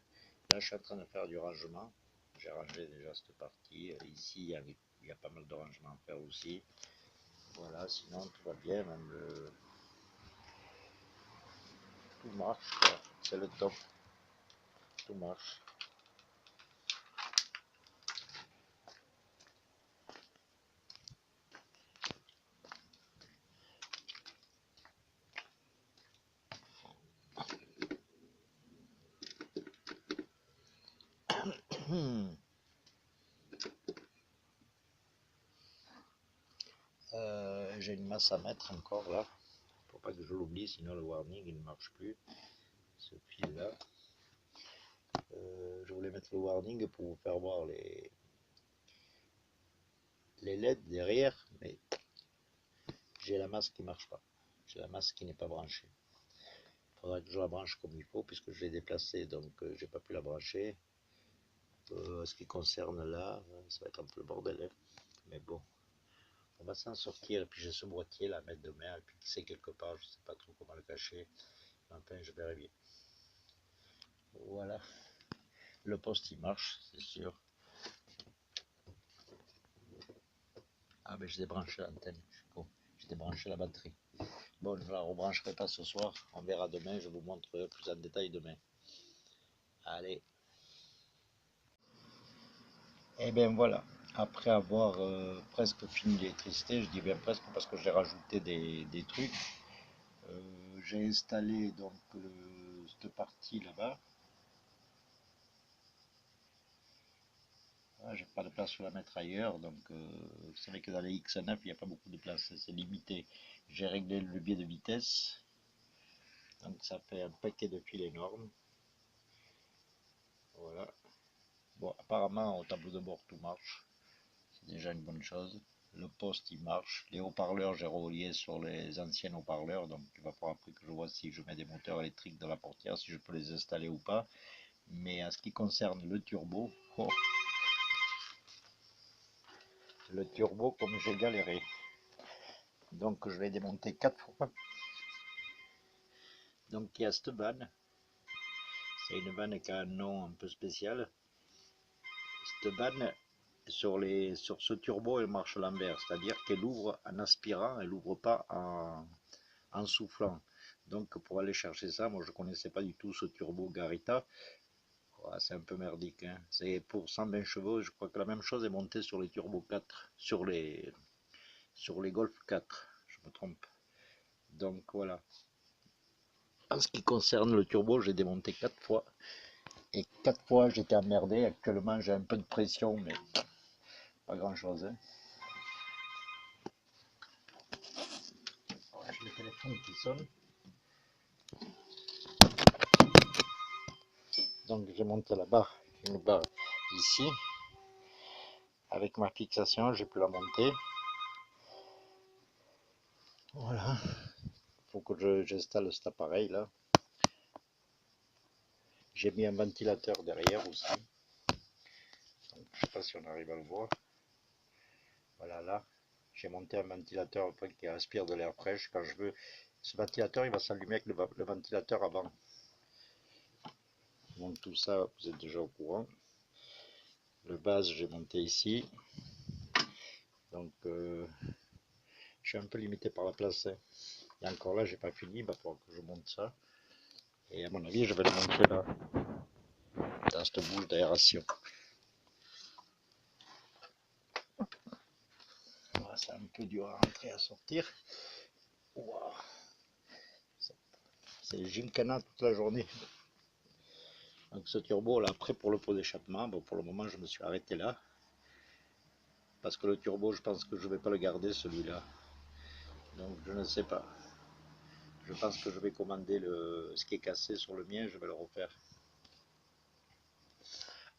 Là, je suis en train de faire du rangement. J'ai rangé déjà cette partie. Ici, il y a pas mal de rangement à faire aussi. Voilà, sinon tout va bien. Même tout marche, c'est le top. Tout marche. J'ai une masse à mettre encore là. Faut pas que je l'oublie, sinon le warning il ne marche plus. Ce fil là. Je voulais mettre le warning pour vous faire voir les LED derrière, mais j'ai la masse qui marche pas. J'ai la masse qui n'est pas branchée. Il faudra que je la branche comme il faut puisque je l'ai déplacée, donc j'ai pas pu la brancher. Ce qui concerne là, ça va être un peu le bordel, hein. Mais bon, on va s'en sortir. Et puis j'ai ce boîtier là à mettre demain, et puis qui sait quelque part, je sais pas trop comment le cacher. Enfin, je verrai bien. Voilà, le poste il marche, c'est sûr. Ah ben je débranche l'antenne, je suis con. J'ai débranché la batterie. Bon, je la rebrancherai pas ce soir, on verra demain, je vous montrerai plus en détail demain. Allez. Et bien voilà, après avoir presque fini l'électricité, je dis bien presque parce que j'ai rajouté des trucs, j'ai installé donc cette partie là-bas. Ah, j'ai pas de place pour la mettre ailleurs, donc c'est vrai que dans les X9 il n'y a pas beaucoup de place, c'est limité. J'ai réglé le levier de vitesse, donc ça fait un paquet de fils énorme. Voilà. Bon, apparemment au tableau de bord tout marche, c'est déjà une bonne chose. Le poste il marche, les haut-parleurs j'ai relié sur les anciens haut-parleurs, donc il va falloir après que je vois si je mets des moteurs électriques dans la portière, si je peux les installer ou pas. Mais en ce qui concerne le turbo comme j'ai galéré. Donc je l'ai démonté 4 fois. Donc il y a cette vanne, c'est une vanne qui a un nom un peu spécial. Cette vanne, sur ce turbo, elle marche à l'envers, c'est-à-dire qu'elle ouvre en aspirant, elle ouvre pas en soufflant. Donc pour aller chercher ça, moi je connaissais pas du tout ce turbo Garita. Ouais, c'est un peu merdique, hein. C'est pour 120 chevaux, je crois que la même chose est montée sur les Turbo 4, sur les Golf 4, je me trompe. Donc voilà. En ce qui concerne le turbo, j'ai démonté 4 fois. Et 4 fois j'étais emmerdé. Actuellement j'ai un peu de pression, mais Pas grand chose, hein. Ouais, j'ai le téléphone qui sonne. Donc j'ai monté la barre, une barre ici. Avec ma fixation, j'ai pu la monter. Voilà. Il faut que j'installe cet appareil là. J'ai mis un ventilateur derrière aussi. Donc, je ne sais pas si on arrive à le voir. Voilà là. J'ai monté un ventilateur qui aspire de l'air fraîche quand je veux. Ce ventilateur il va s'allumer avec le ventilateur avant. Donc tout ça vous êtes déjà au courant. Le base j'ai monté ici. Donc je suis un peu limité par la place. Hein. Et encore là j'ai pas fini, il va falloir que je monte ça. Et à mon avis je vais le monter là. Dans cette bouche d'aération. Voilà, c'est un peu dur à rentrer à sortir. Wow. C'est le gymkhana toute la journée. Donc ce turbo là, prêt pour le pot d'échappement. Bon, pour le moment je me suis arrêté là. Parce que le turbo je pense que je ne vais pas le garder celui-là. Donc je ne sais pas. Je pense que je vais commander ce qui est cassé sur le mien, je vais le refaire.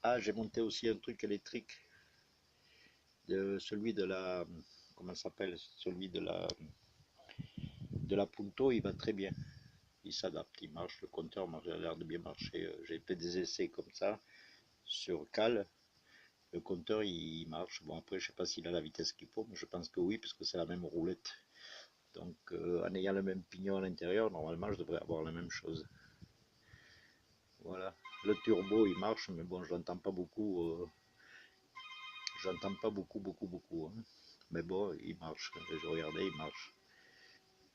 Ah, j'ai monté aussi un truc électrique. Celui de la... Comment ça s'appelle? Celui de la Punto, il va très bien. Il s'adapte, il marche, le compteur a l'air de bien marcher. J'ai fait des essais comme ça sur Cal. Le compteur il marche. Bon après je sais pas s'il a la vitesse qu'il faut, mais je pense que oui, parce que c'est la même roulette. Donc en ayant le même pignon à l'intérieur, normalement je devrais avoir la même chose. Voilà. Le turbo il marche, mais bon je l'entends pas beaucoup. J'entends pas beaucoup. Hein. Mais bon, il marche. Je regardais, il marche.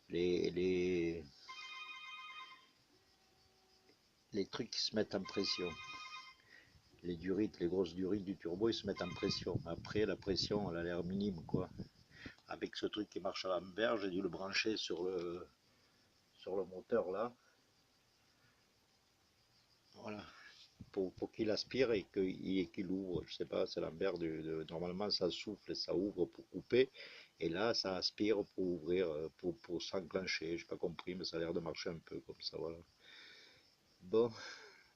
Les, les, les trucs qui se mettent en pression. Les durites, les grosses durites du turbo, ils se mettent en pression. Après, la pression, elle a l'air minime, quoi. Avec ce truc qui marche à l'envers, j'ai dû le brancher sur le moteur, là. Voilà. Pour qu'il aspire et qu'il ouvre. Je sais pas, c'est l'envers normalement, ça souffle et ça ouvre pour couper. Et là, ça aspire pour ouvrir, pour s'enclencher. J'ai pas compris, mais ça a l'air de marcher un peu comme ça, voilà. Bon,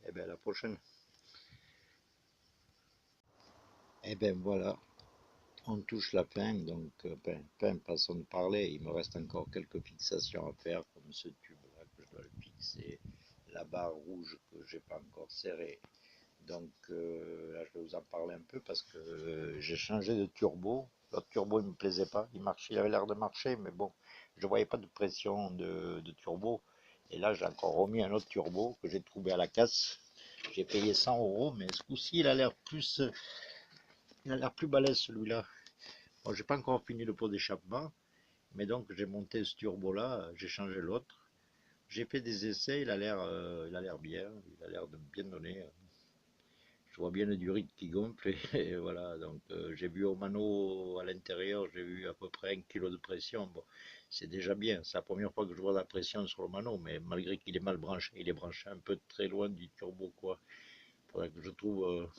et bien à la prochaine. Et bien voilà, on touche la fin, donc fin, façon de parler. Il me reste encore quelques fixations à faire, comme ce tube-là que je dois le fixer, la barre rouge que j'ai pas encore serrée. Donc là, je vais vous en parler un peu parce que j'ai changé de turbo. L'autre turbo, il me plaisait pas. Il avait l'air de marcher, mais bon, je voyais pas de pression de turbo. Et là, j'ai encore remis un autre turbo que j'ai trouvé à la casse. J'ai payé 100 euros, mais ce coup-ci, il a l'air plus balèze celui-là. Bon, j'ai pas encore fini le pot d'échappement, mais donc j'ai monté ce turbo-là, j'ai changé l'autre. J'ai fait des essais, il a l'air bien, il a l'air de bien donner. Je vois bien le durite qui gonfle et voilà. Donc j'ai vu au mano à l'intérieur, j'ai vu à peu près 1 kg de pression. Bon, c'est déjà bien. C'est la première fois que je vois la pression sur le mano, mais malgré qu'il est mal branché, il est branché un peu très loin du turbo quoi. Il faudrait que je trouve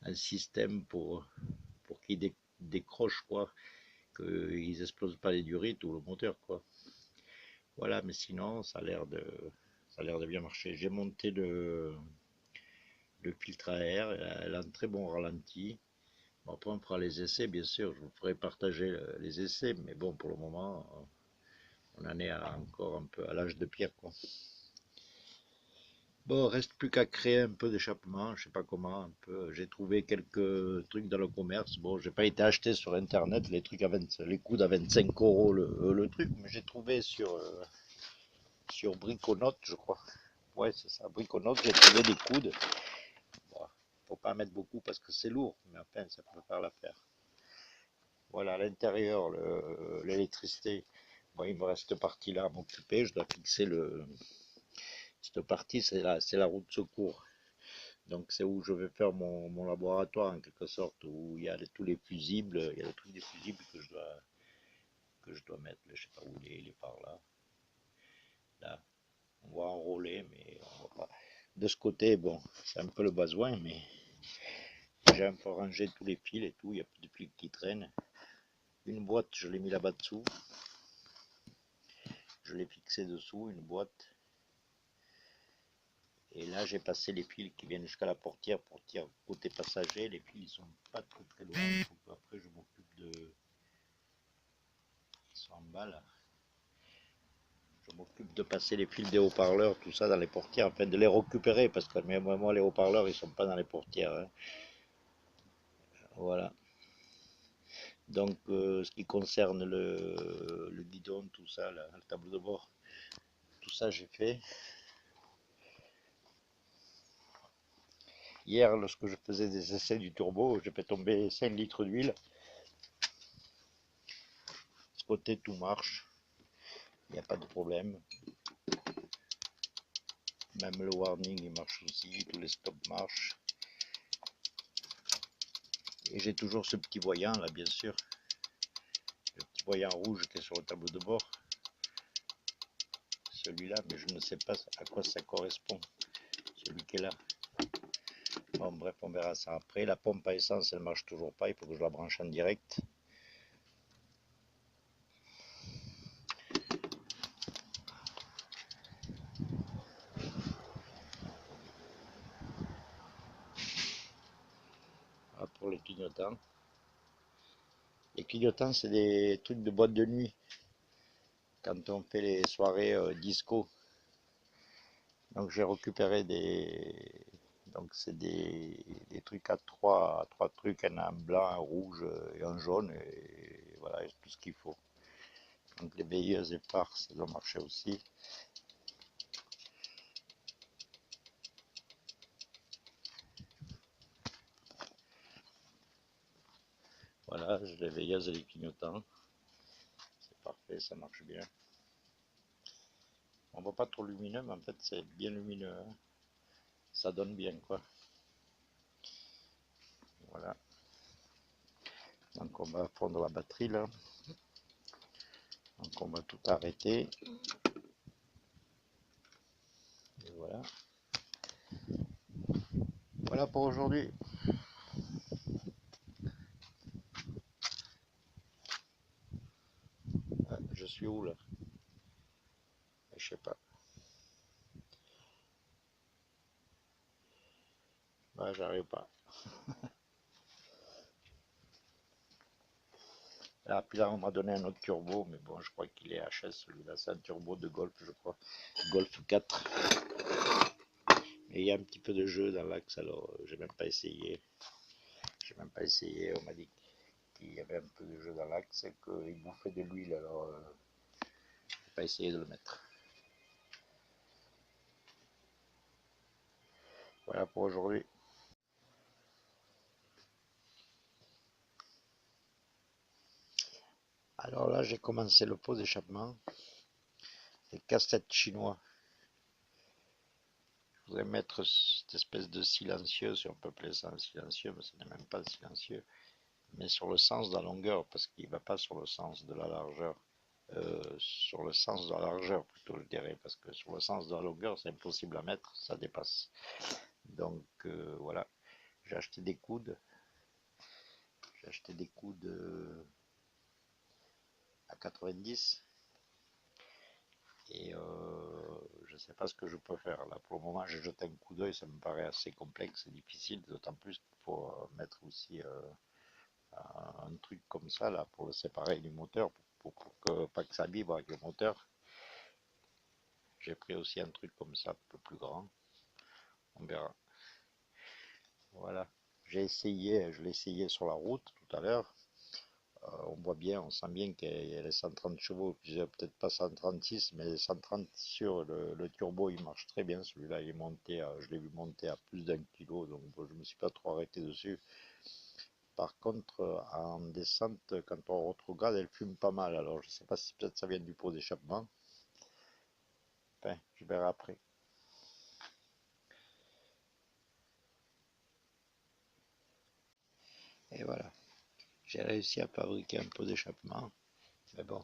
un système pour qu'il décroche quoi, qu'ils explosent pas les durites ou le moteur quoi. Voilà, mais sinon ça a l'air de bien marcher. J'ai monté le filtre à air, elle a un très bon ralenti. Bon, après, on fera les essais, bien sûr. Je vous ferai partager les essais, mais bon, pour le moment, on en est encore un peu à l'âge de pierre, quoi. Bon, reste plus qu'à créer un peu d'échappement, je sais pas comment, un peu. J'ai trouvé quelques trucs dans le commerce. Bon, j'ai pas été acheté sur internet les trucs les coudes à 25 euros le truc, mais j'ai trouvé sur Briconote, je crois. Ouais, c'est ça, Briconote, j'ai trouvé des coudes. Bon, faut pas mettre beaucoup parce que c'est lourd, mais enfin, ça peut faire l'affaire. Voilà, à l'intérieur, l'électricité. Bon, il me reste cette partie-là à m'occuper. Je dois fixer cette partie, c'est la roue de secours. Donc, c'est où je vais faire mon laboratoire, en quelque sorte, où il y a tous les fusibles, il y a le truc des fusibles que je dois mettre. Je sais pas où il est par là. Là, on va enrôler, mais on va pas. De ce côté, bon, c'est un peu le besoin, mais J'ai un peu rangé tous les fils et tout, il n'y a plus de fils qui traînent. Une boîte, je l'ai mis là-bas dessous. Je l'ai fixé dessous, une boîte. Et là, j'ai passé les fils qui viennent jusqu'à la portière pour tirer côté passager. Les fils, ils sont pas très très loin. Il faut qu'après, je m'occupe de... Ils sont en bas, là. Je m'occupe de passer les fils des haut-parleurs, tout ça dans les portières, afin de les récupérer, parce que même moi, les haut-parleurs, ils sont pas dans les portières, hein. Voilà. Donc, ce qui concerne le guidon, tout ça, là, le tableau de bord, tout ça, j'ai fait. Hier, lorsque je faisais des essais du turbo, j'ai fait tomber 5 litres d'huile. Ce côté, tout marche. Il n'y a pas de problème. Même le warning, il marche aussi. Tous les stops marchent. Et j'ai toujours ce petit voyant, là, bien sûr. Le petit voyant rouge qui est sur le tableau de bord. Celui-là, mais je ne sais pas à quoi ça correspond. Celui qui est là. Bon, bref, on verra ça après. La pompe à essence, elle marche toujours pas. Il faut que je la branche en direct. Voilà pour les clignotants. Les clignotants, c'est des trucs de boîte de nuit. Quand on fait les soirées disco. Donc j'ai récupéré des... Donc c'est des trucs à trois trucs, un blanc, un rouge et un jaune. Et voilà, tout ce qu'il faut. Donc les veilleuses et phares, ça doit marcher aussi. Voilà, j'ai les veilleuses et les clignotants. C'est parfait, ça marche bien. On voit pas trop lumineux, mais en fait c'est bien lumineux, hein. Ça donne bien quoi. Voilà. Donc on va fondre la batterie là. Donc on va tout arrêter. Et voilà. Voilà pour aujourd'hui. Ah, je suis où là? Je sais pas. Ah, j'arrive pas. Ah, puis là on m'a donné un autre turbo, mais bon je crois qu'il est HS celui-là, c'est un turbo de Golf je crois. Golf 4. Et il y a un petit peu de jeu dans l'axe alors j'ai même pas essayé. J'ai même pas essayé, on m'a dit qu'il y avait un peu de jeu dans l'axe et qu'il bouffait de l'huile alors j'ai pas essayé de le mettre. Voilà pour aujourd'hui. Alors là j'ai commencé le pot d'échappement. Les casse-têtes chinois. Je voudrais mettre cette espèce de silencieux, si on peut appeler ça un silencieux, mais ce n'est même pas silencieux, mais sur le sens de la longueur, parce qu'il ne va pas sur le sens de la largeur. Sur le sens de la largeur plutôt je dirais, parce que sur le sens de la longueur c'est impossible à mettre, ça dépasse. Donc voilà, j'ai acheté des coudes, à 90 et je ne sais pas ce que je peux faire là. Pour le moment j'ai jeté un coup d'œil, ça me paraît assez complexe et difficile, d'autant plus qu'il faut mettre aussi un truc comme ça là pour le séparer du moteur pour que pas que ça vibre avec le moteur. J'ai pris aussi un truc comme ça un peu plus grand, on verra. Voilà, je l'ai essayé sur la route tout à l'heure. On voit bien, on sent bien qu'il y a les 130 chevaux, peut-être pas 136, mais 130 sur le turbo, il marche très bien. Celui-là, il est monté, je l'ai vu monter à plus d'1 kg, donc je me suis pas trop arrêté dessus. Par contre, en descente, quand on retrograde, elle fume pas mal. Alors, je sais pas si peut-être ça vient du pot d'échappement. Enfin, je verrai après. Et voilà, j'ai réussi à fabriquer un pot d'échappement. Mais bon,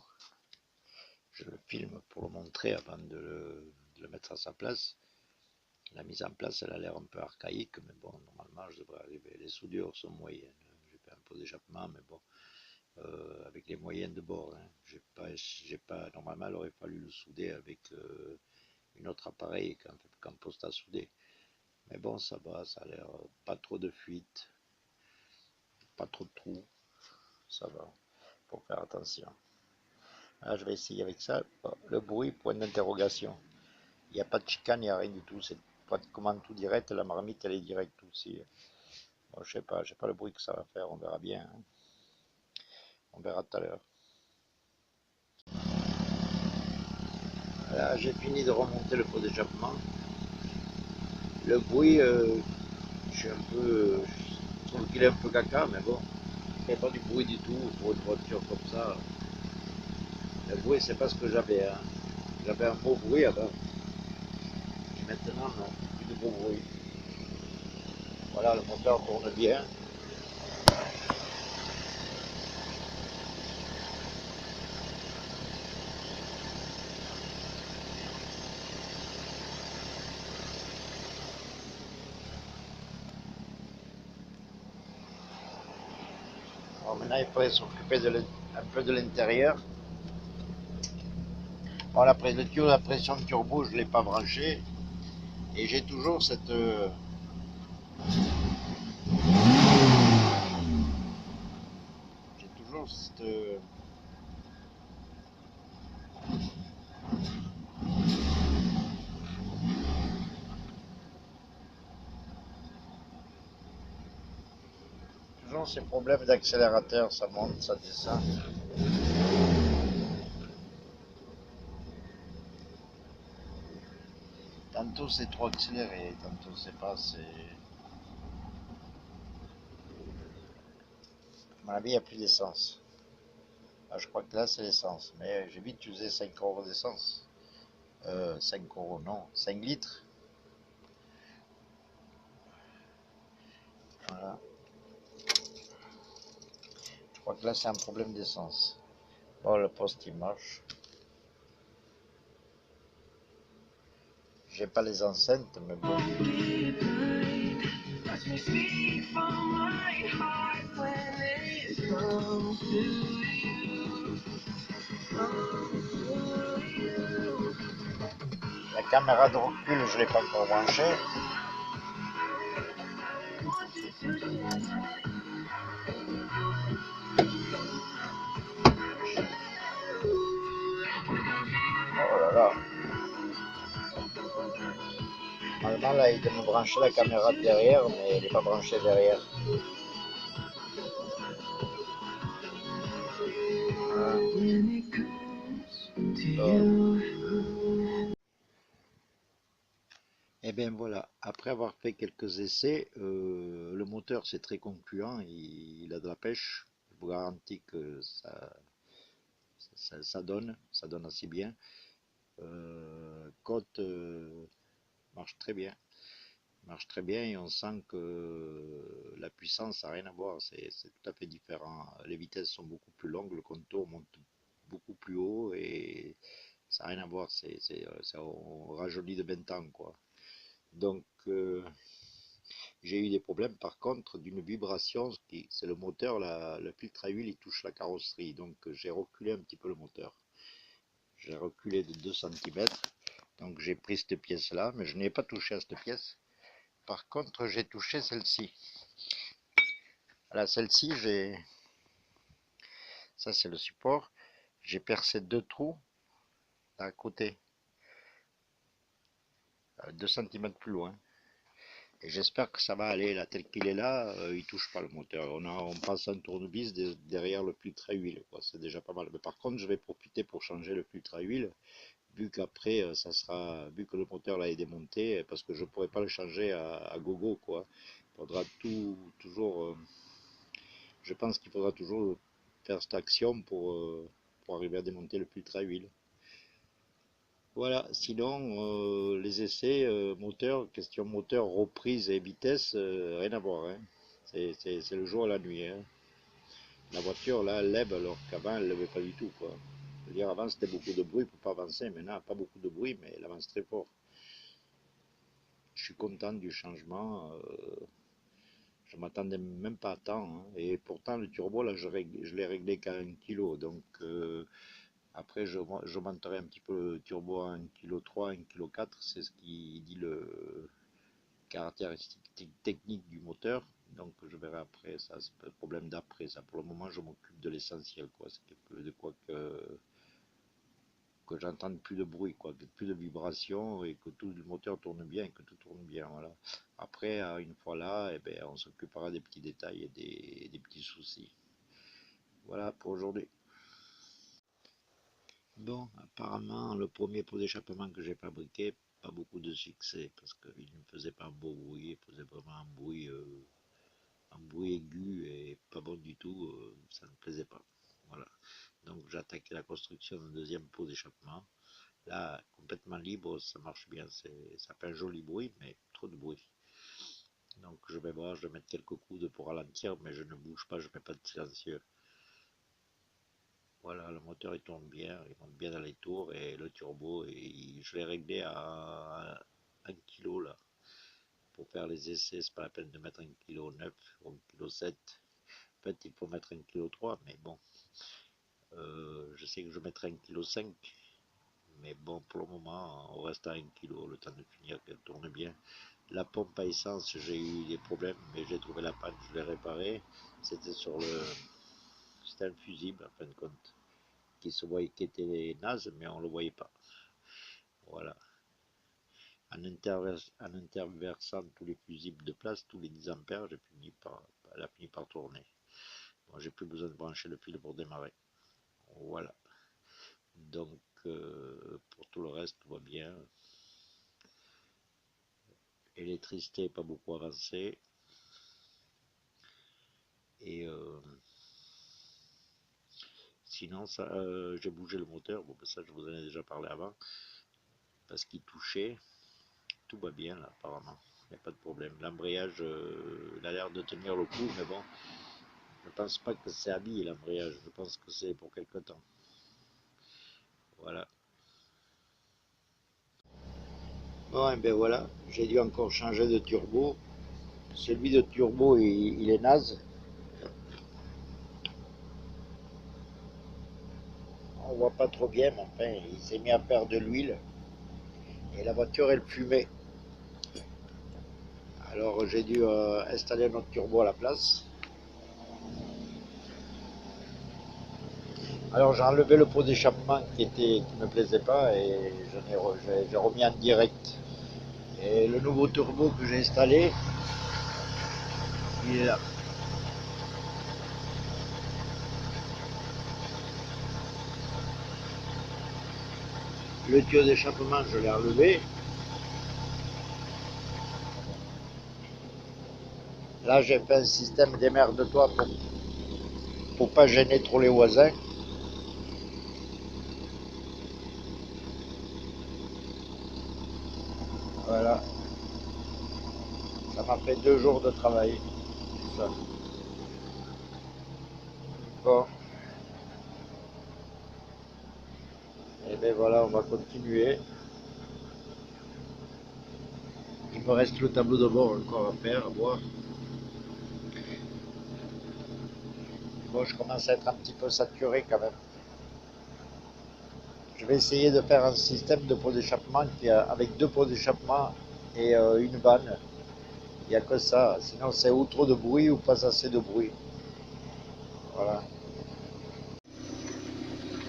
je le filme pour le montrer avant de le mettre à sa place. La mise en place, elle a l'air un peu archaïque, mais bon, normalement, je devrais arriver. Les soudures sont moyennes. J'ai fait un peu d'échappement, mais bon, avec les moyennes de bord. Hein. J'ai pas, normalement, il aurait fallu le souder avec une autre appareil qu'un poste à souder. Mais bon, ça va, ça a l'air pas trop de fuite, pas trop de trous, ça va. Faut faire attention. Là, je vais essayer avec ça. Le bruit, point d'interrogation. Il n'y a pas de chicane, il n'y a rien du tout. C'est pratiquement tout direct. La marmite, elle est directe aussi. Bon, je sais pas le bruit que ça va faire. On verra bien. Hein. On verra tout à l'heure. Là, j'ai fini de remonter le pot d'échappement. Le bruit, je suis un peu. Je trouve qu'il est un peu caca, mais bon. Il n'y a pas du bruit du tout pour une voiture comme ça. Le bruit, c'est pas ce que j'avais. Hein. J'avais un beau bruit avant. Et maintenant, non. Plus de beau bruit. Voilà, le moteur tourne bien. Alors maintenant, il faudrait s'occuper un peu de l'intérieur. Bon, le tuyau de la pression turbo, je ne l'ai pas branché. Et j'ai toujours j'ai toujours toujours ces problèmes d'accélérateur, ça monte, ça descend. Tantôt c'est trop accéléré, tantôt c'est pas, c'est... À mon avis, il n'y a plus d'essence. Ah, je crois que là c'est l'essence, mais j'ai vite usé 5 euros d'essence. 5 euros, non, 5 litres. Voilà. Je crois que là c'est un problème d'essence. Bon, le poste il marche. J'ai pas les enceintes, mais bon. La caméra de recul, je l'ai pas encore branchée. Oh là là. Normalement, là, il doit me brancher la caméra de derrière, mais elle n'est pas branchée derrière. Et bien voilà, après avoir fait quelques essais, le moteur c'est très concluant, il a de la pêche. Je vous garantis que ça donne assez bien. Côte marche très bien et on sent que la puissance n'a rien à voir, c'est tout à fait différent. Les vitesses sont beaucoup plus longues, le contour monte beaucoup plus haut et ça n'a rien à voir, on rajeunit de 20 ans quoi. Donc j'ai eu des problèmes par contre d'une vibration, c'est le moteur, le filtre à huile il touche la carrosserie, donc j'ai reculé un petit peu le moteur. J'ai reculé de 2 cm, donc j'ai pris cette pièce là, mais je n'ai pas touché à cette pièce. Par contre j'ai touché celle-ci. Voilà, celle-ci, ça c'est le support, j'ai percé 2 trous à côté, 2 cm plus loin. Et j'espère que ça va aller, là, tel qu'il est là, il touche pas le moteur. On passe un tournevis derrière le filtre à huile, quoi. C'est déjà pas mal. Mais par contre, je vais profiter pour changer le filtre à huile, vu qu'après, vu que le moteur là est démonté, parce que je pourrais pas le changer à gogo, quoi. Il faudra toujours, je pense qu'il faudra toujours faire cette action pour arriver à démonter le filtre à huile. Voilà, sinon les essais question moteur, reprise et vitesse, rien à voir. Hein. C'est le jour et la nuit. Hein. La voiture là, elle lève alors qu'avant elle ne levait pas du tout. Quoi. Je veux dire, avant c'était beaucoup de bruit pour pas avancer, maintenant pas beaucoup de bruit, mais elle avance très fort. je suis content du changement. Je m'attendais même pas à temps, hein. Et pourtant le turbo là je l'ai réglé qu'à 1 kg. Donc après j'augmenterai un petit peu le turbo à 1,3 kg, 1,4 kg. C'est ce qui dit le caractéristique technique du moteur. Donc je verrai après, ça c'est le problème d'après. Ça pour le moment je m'occupe de l'essentiel, quoi. C'est de quoi que j'entende plus de bruit, quoi, plus de vibrations et que tout le moteur tourne bien, que tout tourne bien, voilà. Après, une fois là, eh ben, on s'occupera des petits détails et des petits soucis. Voilà pour aujourd'hui. Bon, apparemment, le premier pot d'échappement que j'ai fabriqué, pas beaucoup de succès parce qu'il ne faisait pas un beau bruit, il faisait vraiment un bruit aigu et pas bon du tout, ça ne plaisait pas. Voilà. Donc j'ai attaqué la construction d'un deuxième pot d'échappement. Là, complètement libre, ça marche bien. Ça fait un joli bruit, mais trop de bruit. Donc je vais voir, je vais mettre quelques coudes pour ralentir, mais je ne bouge pas, je ne mets pas de silencieux. Voilà, le moteur il tourne bien, il monte bien dans les tours et le turbo, je l'ai réglé à 1 kg là. Pour faire les essais, c'est pas la peine de mettre 1,9 kg ou 1,7 kg. En fait, il faut mettre 1,3 kg, mais bon, je sais que je mettrai 1,5 kg. Mais bon, pour le moment, on reste à 1 kg, le temps de finir, qu'elle tourne bien. La pompe à essence, j'ai eu des problèmes, mais j'ai trouvé la panne, je l'ai réparée. C'était c'était un fusible, en fin de compte, qui se voyait qui était naze, mais on ne le voyait pas. Voilà. En interversant tous les fusibles de place, tous les 10 ampères, elle a fini par tourner. Bon, j'ai plus besoin de brancher le fil pour démarrer. Voilà. Donc, pour tout le reste, tout va bien. Électricité pas beaucoup avancée. Et sinon, j'ai bougé le moteur. Bon, ben ça, je vous en ai déjà parlé avant. Parce qu'il touchait. Tout va bien, là, apparemment. Il n'y a pas de problème. L'embrayage, il a l'air de tenir le coup, mais bon, je ne pense pas que c'est habillé, l'embrayage. Je pense que c'est pour quelque temps. Voilà. Bon, et ben voilà. J'ai dû encore changer de turbo. Celui de turbo, il est naze. On voit pas trop bien, mais enfin, il s'est mis à faire de l'huile. Et la voiture, elle fumait. Alors j'ai dû installer un autre turbo à la place. Alors j'ai enlevé le pot d'échappement qui me plaisait pas et j'ai remis en direct. Et le nouveau turbo que j'ai installé, il est là. Le tuyau d'échappement, je l'ai enlevé. Là j'ai fait un système démerde-toi pour pas gêner trop les voisins. Voilà. Ça m'a fait 2 jours de travail. Ça. Bon. Et bien voilà, on va continuer. Il me reste le tableau de bord encore à faire, à voir. Bon, je commence à être un petit peu saturé quand même. Je vais essayer de faire un système de pot d'échappement avec 2 pots d'échappement et une vanne. Il n'y a que ça. Sinon, c'est ou trop de bruit ou pas assez de bruit. Voilà.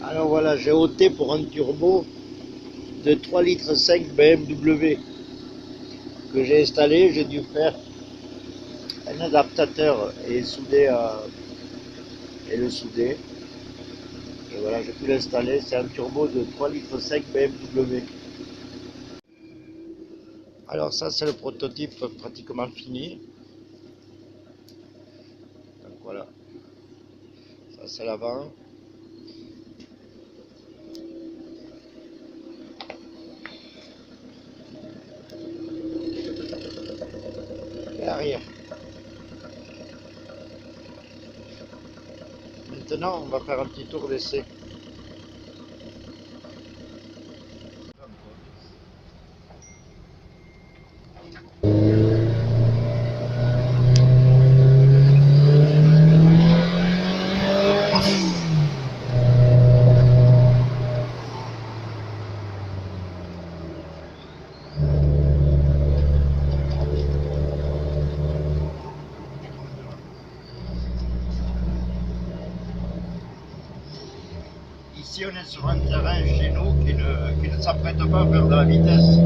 Alors voilà, j'ai opté pour un turbo de 3,5 litres BMW que j'ai installé. J'ai dû faire un adaptateur et le souder. Et voilà, j'ai pu l'installer. C'est un turbo de 3,5 litres BMW. Alors ça, c'est le prototype pratiquement fini. Donc voilà, ça c'est l'avant. Et l'arrière. Maintenant, on va faire un petit tour d'essai. ici, on est sur un terrain chez nous qui ne s'apprête pas à faire de la vitesse.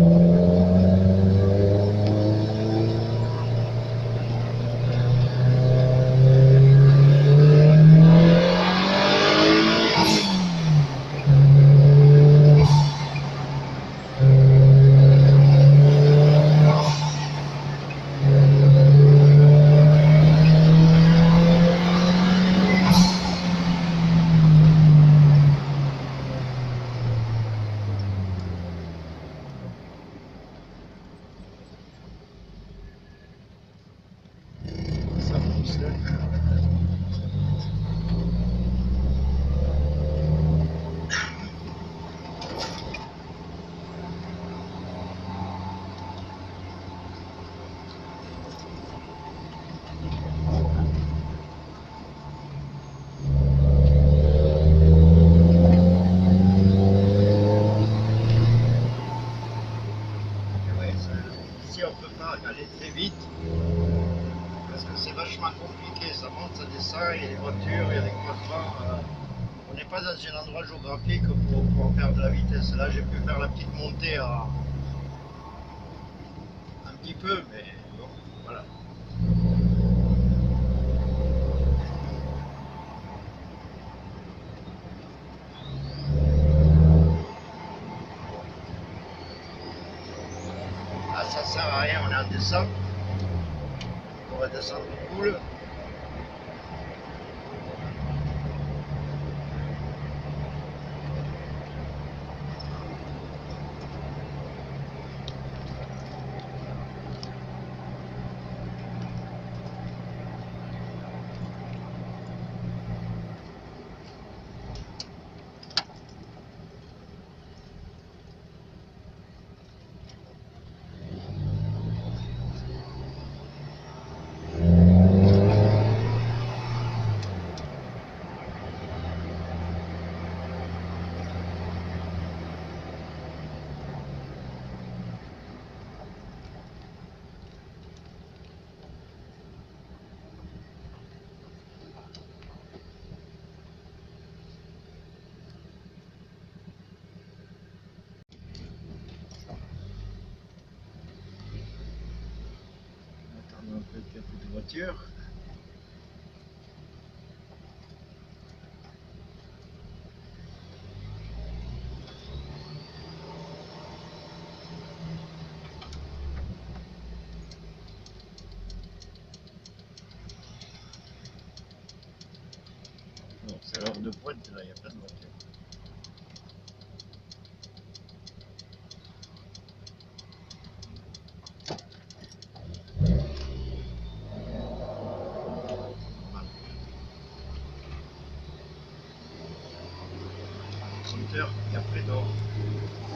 Ça fonctionne. Ouais, ici, on peut pas aller très vite parce que c'est vachement compliqué. Ça monte, ça descend, il y a des voitures, il y a des croisements. On n'est pas dans un endroit géographique pour faire de la vitesse. Là, j'ai pu faire la petite montée un petit peu, mais bon, voilà. Ah, ça sert à rien, on est en descente. On va descendre cool. Attendre un peu qu'il y ait plus de voitures. Non, c'est l'heure de pointe, là, il y a plein de voitures. Normal. 30 heures, et après, non. Oh,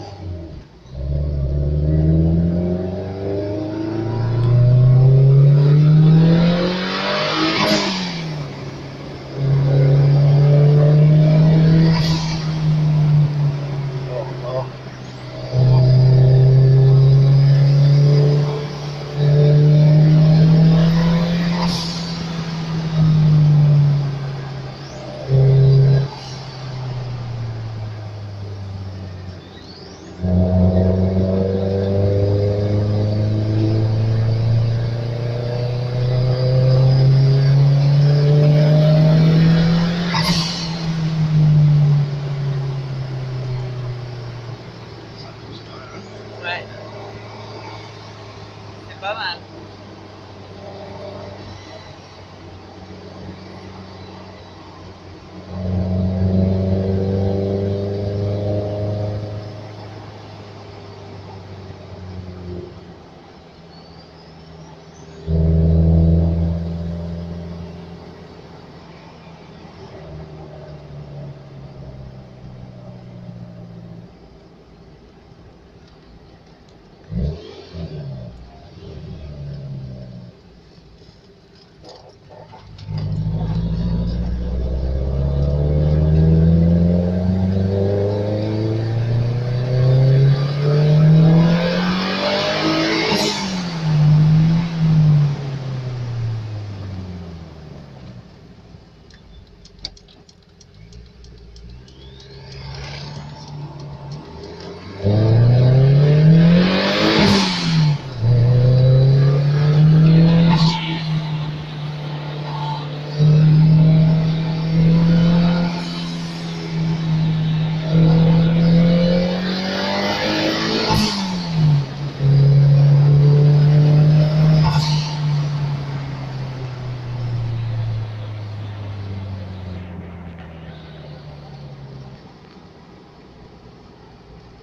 ça pousse quand même. Ouais, c'est pas mal.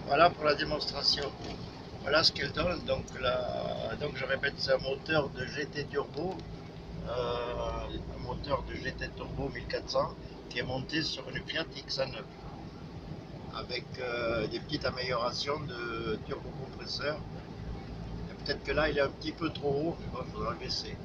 Voilà pour la démonstration. Voilà ce qu'elle donne. Donc, donc je répète, c'est un moteur de GT Turbo, un moteur de GT Turbo 1400 qui est monté sur une Fiat X9 avec des petites améliorations de turbocompresseur. Peut-être que là il est un petit peu trop haut, mais bon, il faudra le baisser.